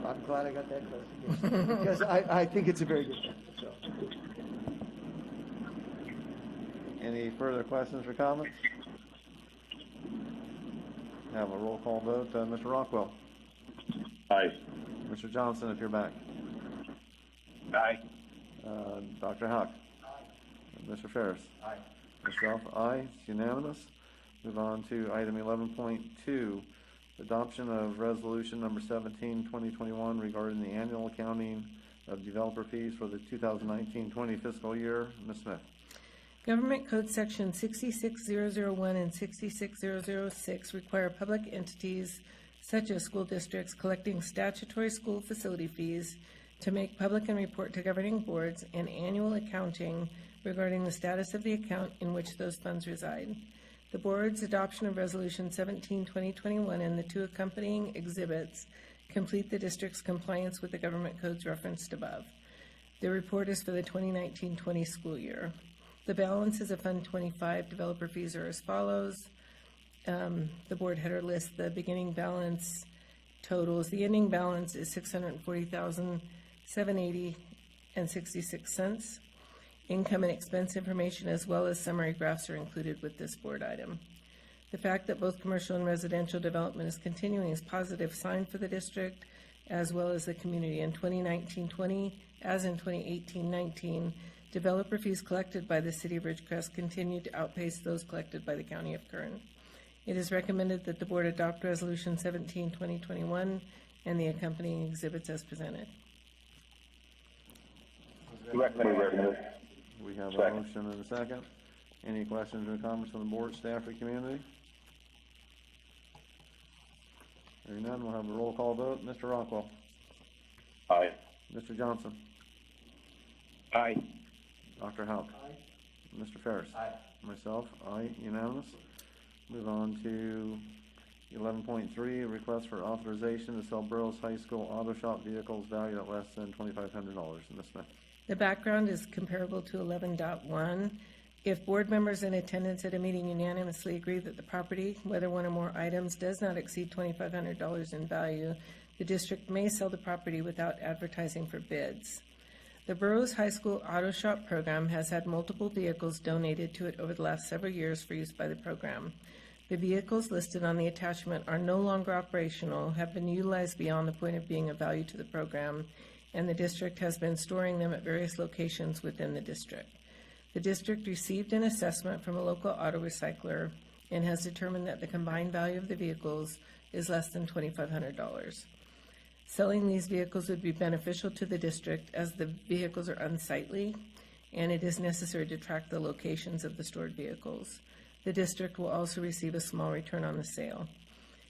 I'm glad I got that clarification, because I think it's a very good thing, so. Any further questions or comments? Have a roll call vote. Mr. Rockwell. Aye. Mr. Johnson, if you're back. Aye. Dr. Huck. Mr. Ferris. Aye. Myself, aye. It's unanimous. Move on to item 11.2, adoption of resolution number 17, 2021 regarding the annual accounting of developer fees for the 2019-20 fiscal year. Ms. Smith. Government Code Section 66001 and 66006 require public entities such as school districts collecting statutory school facility fees to make public and report to governing boards an annual accounting regarding the status of the account in which those funds reside. The board's adoption of Resolution 17, 2021 and the two accompanying exhibits complete the district's compliance with the government codes referenced above. The report is for the 2019-20 school year. The balances of Fund 25 developer fees are as follows. The board header lists the beginning balance totals. The ending balance is $640,780.66. Income and expense information as well as summary graphs are included with this board item. The fact that both commercial and residential development is continuing is a positive sign for the district as well as the community. In 2019-20, as in 2018-19, developer fees collected by the City of Ridgecrest continued to outpace those collected by the County of Kern. It is recommended that the board adopt Resolution 17, 2021 and the accompanying exhibits as presented. Recommended. We have a Second. motion and a second. Any questions or comments from the board, staff, or community? Hearing none, we'll have a roll call vote. Mr. Rockwell. Aye. Mr. Johnson. Aye. Dr. Houck. Mr. Ferris. Aye. Myself, aye, unanimous. Move on to 11.3, request for authorization to sell Burroughs High School auto shop vehicles valued at less than $2,500. Ms. Smith. The background is comparable to 11.1. If board members in attendance at a meeting unanimously agree that the property, whether one or more items, does not exceed $2,500 in value, the district may sell the property without advertising for bids. The Burroughs High School Auto Shop program has had multiple vehicles donated to it over the last several years for use by the program. The vehicles listed on the attachment are no longer operational, have been utilized beyond the point of being of value to the program, and the district has been storing them at various locations within the district. The district received an assessment from a local auto recycler and has determined that the combined value of the vehicles is less than $2,500. Selling these vehicles would be beneficial to the district as the vehicles are unsightly and it is necessary to track the locations of the stored vehicles. The district will also receive a small return on the sale.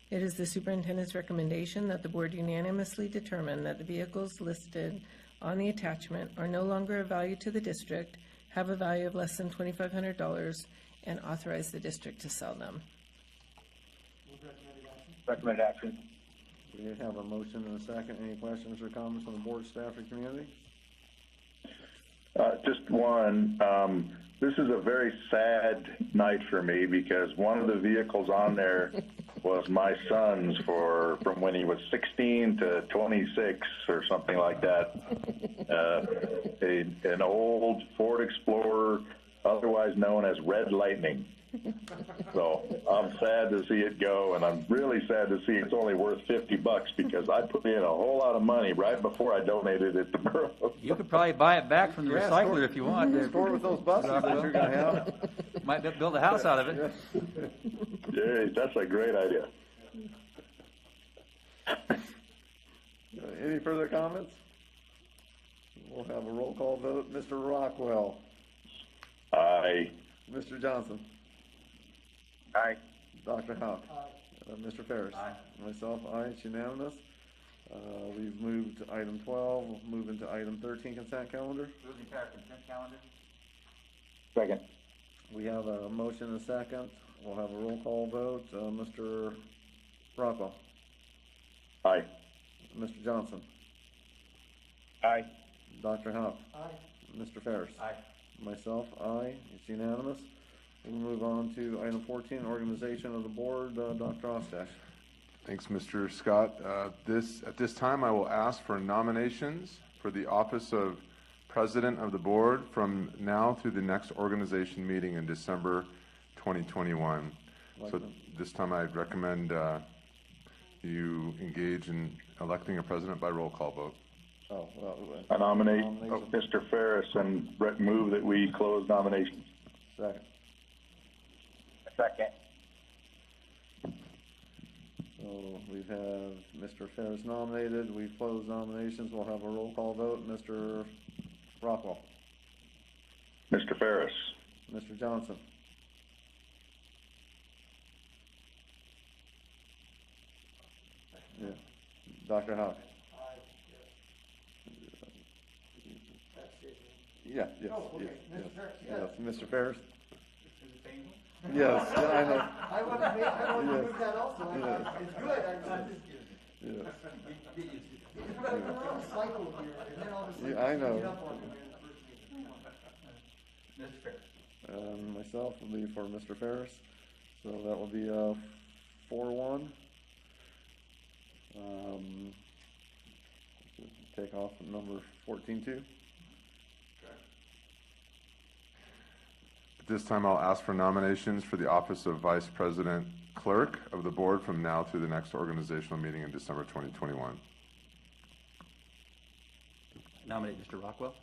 It is the superintendent's recommendation that the board unanimously determine that the vehicles listed on the attachment are no longer of value to the district, have a value of less than $2,500, and authorize the district to sell them. Recommended action. We have a motion and a second. Any questions or comments from the board, staff, or community? Just one. this is a very sad night for me because one of the vehicles on there was my son's from when he was 16 to 26 or something like that. An old Ford Explorer, otherwise known as Red Lightning. So I'm sad to see it go, and I'm really sad to see it's only worth $50 because I put in a whole lot of money right before I donated it to Burroughs. You could probably buy it back from the recycler if you want. Store with those buses that you're gonna have. Might build a house out of it. Yeah, that's a great idea. Any further comments? We'll have a roll call vote. Mr. Rockwell. Aye. Mr. Johnson. Aye. Dr. Houck. Mr. Ferris. Aye. Myself, aye. It's unanimous. We've moved to item 12. We'll move into item 13, consent calendar. Move the entire consent calendar. Second. We have a motion and a second. We'll have a roll call vote. Mr. Rockwell. Aye. Mr. Johnson. Aye. Dr. Houck. Aye. Mr. Ferris. Aye. Myself, aye. It's unanimous. We'll move on to item 14, organization of the board. Dr. Ostash. Thanks, Mr. Scott. At this time, I will ask for nominations for the office of President of the Board from now through the next organization meeting in December 2021. So this time I'd recommend you engage in electing a president by roll call vote. Oh, well, I nominate nomination. Mr. Ferris and move that we close nominations. Second. Second. So we have Mr. Ferris nominated. We've closed nominations. We'll have a roll call vote. Mr. Rockwell. Mr. Ferris. Mr. Johnson. Yeah. Dr. Houck. Yeah, yes, yes, yes. Mr. Ferris? Yes, yeah, I know. I want to Yes. move that also. Yes. It's good. I'm just Yes. We're on a cycle here, and then all of a sudden. Yeah, I know. you get up on it. Mr. Ferris. Myself will be for Mr. Ferris, so that will be 4-1. Take off number 14-2. At this time, I'll ask for nominations for the office of Vice President Clerk of the Board from now through the next organizational meeting in December 2021. Nominate Mr. Rockwell.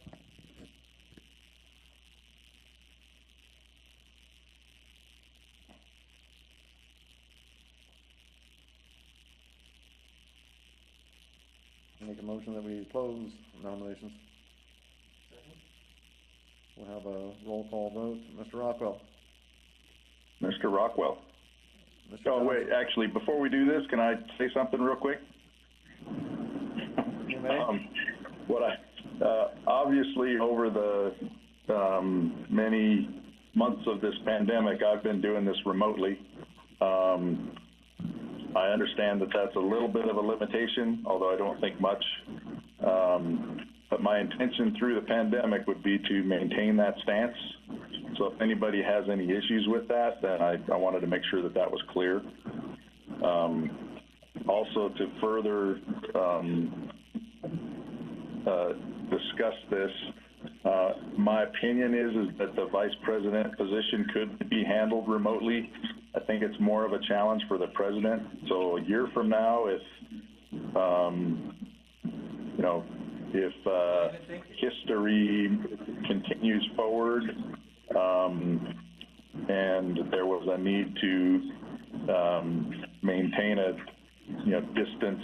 Make a motion that we close nominations. We'll have a roll call vote. Mr. Rockwell. Mr. Rockwell. Mr. Oh, Johnson. wait, actually, before we do this, can I say something real quick? You may. Obviously, over the many months of this pandemic, I've been doing this remotely. I understand that that's a little bit of a limitation, although I don't think much. But my intention through the pandemic would be to maintain that stance. So if anybody has any issues with that, then I wanted to make sure that that was clear. Also, to further discuss this, my opinion is that the vice president position could be handled remotely. I think it's more of a challenge for the president. So a year from now, if if history continues forward and there was a need to maintain a distance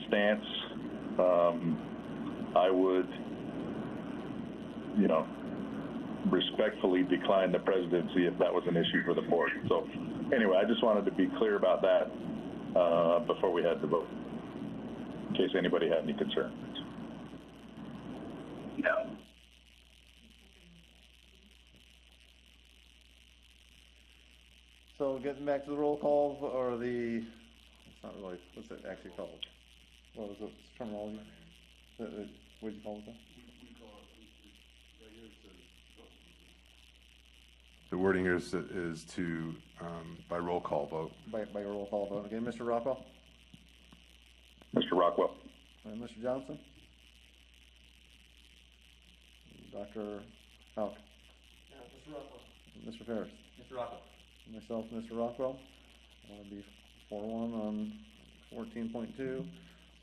stance, I would respectfully decline the presidency if that was an issue for the board. So anyway, I just wanted to be clear about that before we had to vote, in case anybody had any concern. No. So getting back to the roll call, or it's not really, what's it actually called? What was it, terminology? What'd you call it then? The wording here is to, by roll call vote. By roll call vote. Okay, Mr. Rockwell? Mr. Rockwell. And Mr. Johnson? Dr. Houck? Mr. Rockwell. Mr. Ferris? Mr. Rockwell. Myself, Mr. Rockwell. That'll be 4-1 on 14.2.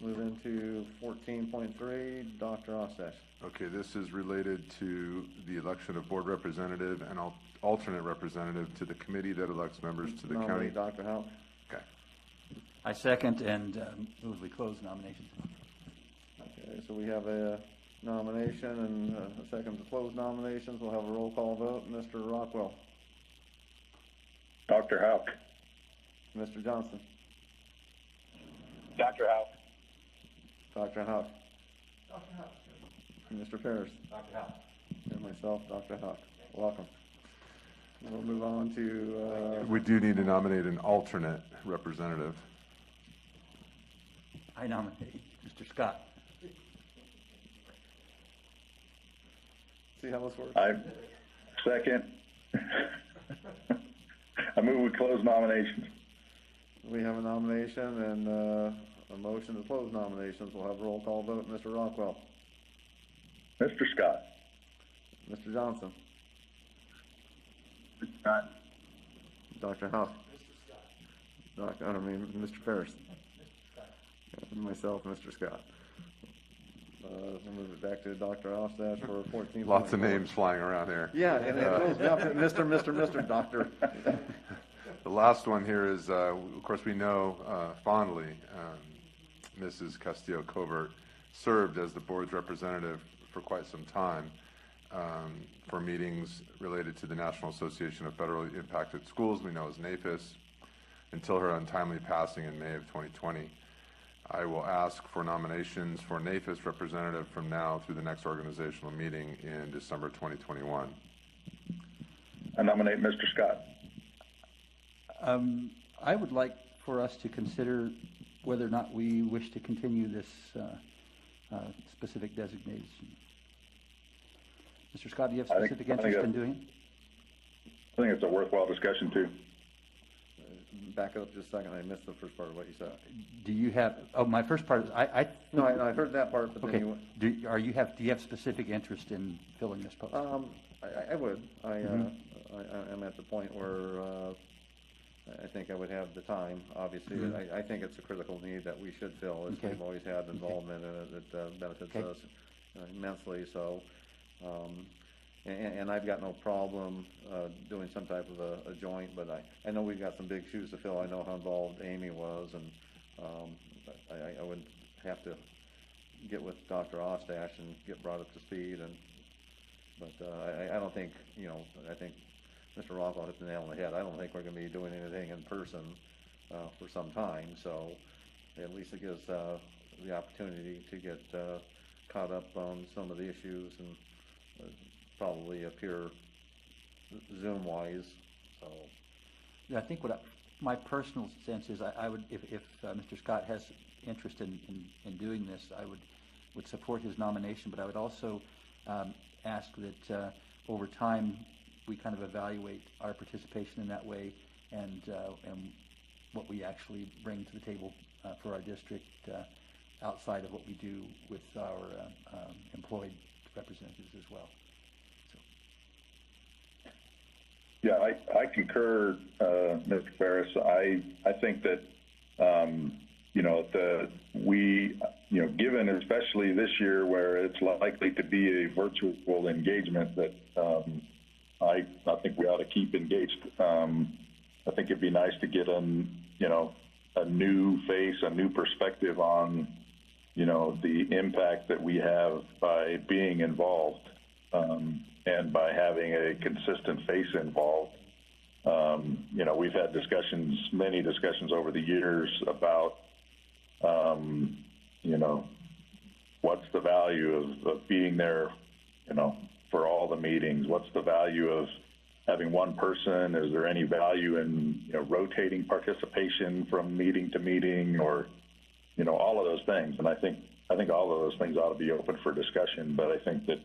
Move into 14.3, Dr. Ostash. Okay, this is related to the election of board representative and alternate representative to the committee that elects members to the county. Nominate Dr. Houck. Okay. I second and move we close nominations. Okay, so we have a nomination and a second to close nominations. We'll have a roll call vote. Mr. Rockwell. Dr. Houck. Mr. Johnson. Dr. Houck. Dr. Houck. Mr. Ferris. Dr. Houck. And myself, Dr. Houck. Welcome. We'll move on to, We do need to nominate an alternate representative. I nominate Mr. Scott. see how this works? I second. I move we close nominations. We have a nomination and a motion to close nominations. We'll have a roll call vote. Mr. Rockwell. Mr. Scott. Mr. Johnson. Mr. Scott. Dr. House. Mr. Ferris. And myself, Mr. Scott. We'll move it back to Dr. Ostash for 14. Lots of names flying around here. Yeah, and it goes down to Mr. Doctor. The last one here is, of course, we know fondly Mrs. Castillo Covert served as the board's representative for quite some time for meetings related to the National Association of Federally Impacted Schools, we know as NAFIS, until her untimely passing in May of 2020. I will ask for nominations for NAFIS representative from now through the next organizational meeting in December 2021. I nominate Mr. Scott. I would like for us to consider whether or not we wish to continue this specific designation. Mr. Scott, do you have specific interest in doing it? I think it's a worthwhile discussion too. Back up just a second. I missed the first part of what you said. Do you have? Oh, my first part is I heard that part, but okay. then Do you have specific interest in filling this post? I would. I'm at the point where I think I would have the time. Obviously, I think it's a critical need that we should fill. As we've always had involvement in it, it benefits us immensely. So, and I've got no problem doing some type of a joint, but I know we've got some big shoes to fill. I know how involved Amy was, and I would have to get with Dr. Ostash and get brought up to speed. But I don't think, I think Mr. Rockwell hit the nail on the head. I don't think we're going to be doing anything in person for some time. So at least it gives the opportunity to get caught up on some of the issues and probably appear Zoom-wise. So yeah, I think my personal sense is I would, if Mr. Scott has interest in doing this, I would support his nomination, but I would also ask that over time we kind of evaluate our participation in that way and what we actually bring to the table for our district outside of what we do with our employed representatives as well. Yeah, I concur, Mr. Ferris. I think that, given especially this year where it's likely to be a virtual engagement, that I think we ought to keep engaged. I think it'd be nice to get a new face, a new perspective on, the impact that we have by being involved. And by having a consistent face involved. We've had many discussions over the years about, what's the value of being there, for all the meetings? What's the value of having one person? Is there any value in, rotating participation from meeting to meeting or, all of those things? And I think all of those things ought to be open for discussion, but I think that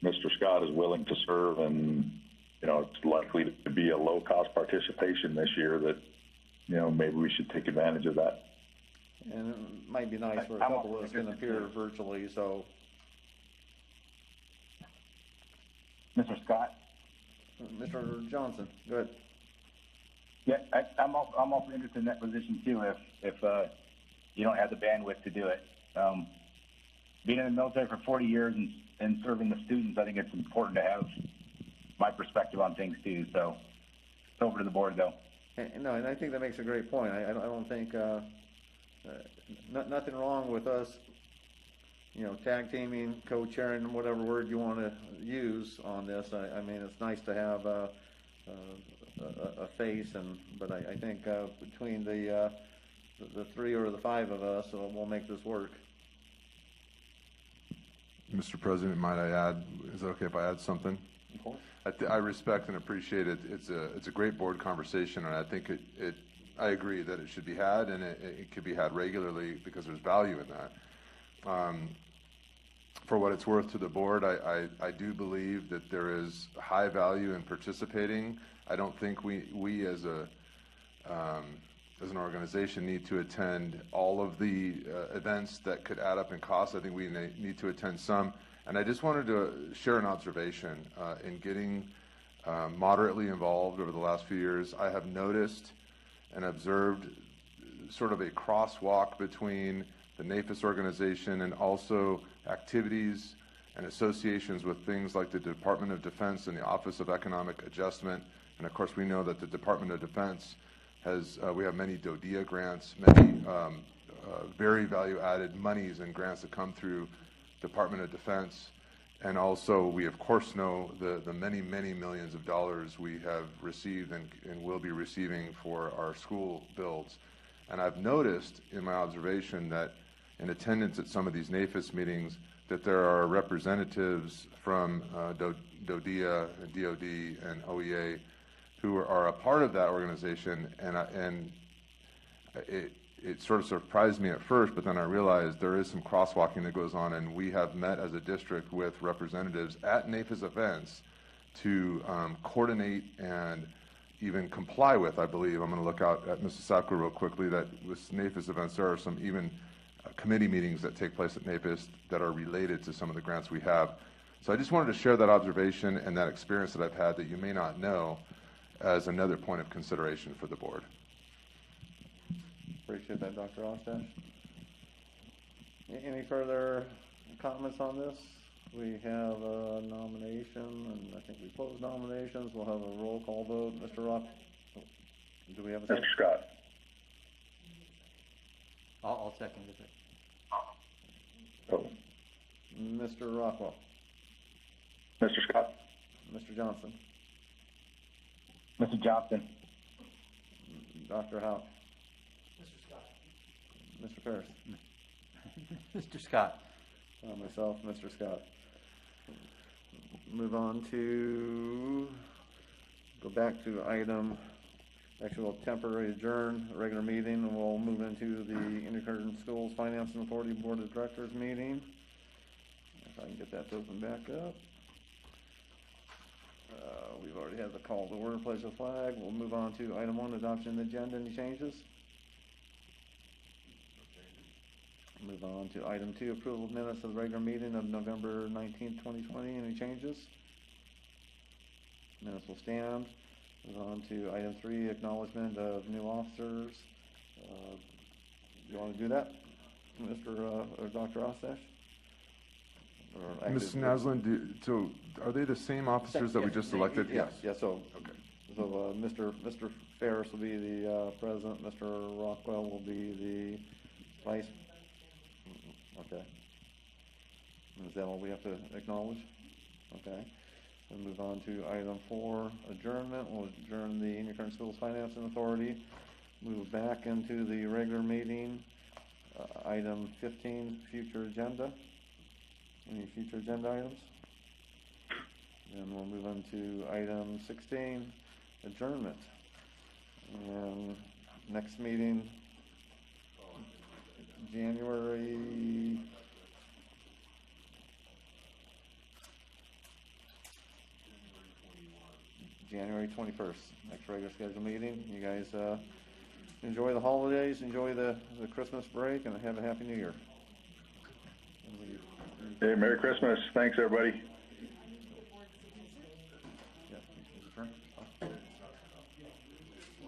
Mr. Scott is willing to serve, and it's likely to be a low-cost participation this year that, maybe we should take advantage of that. And it might be nice for a couple of us can appear virtually, so. Mr. Scott? Mr. Johnson, go ahead. Yeah, I'm also interested in that position too, if you don't have the bandwidth to do it. Being in the military for 40 years and serving the students, I think it's important to have my perspective on things too, so it's over to the board though. No, and I think that makes a great point. I don't think, nothing wrong with us, tag teaming, co-chairing, whatever word you want to use on this. I mean, it's nice to have a face, but I think between the three or the five of us, we'll make this work. Mr. President, might I add, is it okay if I add something? Of course. I respect and appreciate it. It's a great board conversation, and I think I agree that it should be had, and it could be had regularly because there's value in that. For what it's worth to the board, I do believe that there is high value in participating. I don't think we as an organization need to attend all of the events that could add up in cost. I think we need to attend some. And I just wanted to share an observation in getting moderately involved over the last few years. I have noticed and observed sort of a crosswalk between the NAFIS organization and also activities and associations with things like the Department of Defense and the Office of Economic Adjustment. And of course, we know that the Department of Defense we have many DODEA grants, many very value-added monies and grants that come through Department of Defense. And also, we of course know the many, many millions of dollars we have received and will be receiving for our school builds. And I've noticed in my observation that in attendance at some of these NAFIS meetings that there are representatives from DODEA, DOD, and OEA who are a part of that organization, and it sort of surprised me at first, but then I realized there is some crosswalking that goes on, and we have met as a district with representatives at NAFIS events to coordinate and even comply with, I believe. I'm going to look out at Mississauga real quickly, that with NAFIS events, there are some even committee meetings that take place at NAFIS that are related to some of the grants we have. So I just wanted to share that observation and that experience that I've had that you may not know as another point of consideration for the board. Appreciate that, Dr. Ostash. Any further comments on this? We have a nomination, and I think we closed nominations. We'll have a roll call vote. Mr. Rock, do we have a second? Mr. Scott. I'll second it. Oh. Mr. Rockwell. Mr. Scott. Mr. Johnson. Mr. Johnson? Dr. Howe. Mr. Scott. Mr. Ferris. Mr. Scott. Myself, Mr. Scott. Move on to, go back to item, actually we'll temporarily adjourn a regular meeting, and we'll move into the Intercurrent Schools Finance and Authority Board of Directors meeting. If I can get that to open back up. We've already had the call to order, pledge the flag. We'll move on to item 1, adoption of the agenda. Any changes? Move on to item 2, approval of minutes of the regular meeting of November 19th, 2020. Any changes? Minutes will stand. Move on to item 3, acknowledgement of new officers. You want to do that, Mr. or Dr. Ostash? Ms. Naslin, so are they the same officers that we just elected? Yes. So, okay. So Mr. Ferris will be the president. Mr. Rockwell will be the vice. Okay. Is that all we have to acknowledge? Okay. We'll move on to item 4, adjournment. We'll adjourn the Intercurrent Schools Financing Authority. Move back into the regular meeting. Item 15, future agenda. Any future agenda items? And we'll move on to item 16, adjournment. And next meeting, January January 21st, next regular scheduled meeting. You guys enjoy the holidays, enjoy the Christmas break, and have a Happy New Year. Hey, Merry Christmas. Thanks, everybody.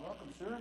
Welcome, sir.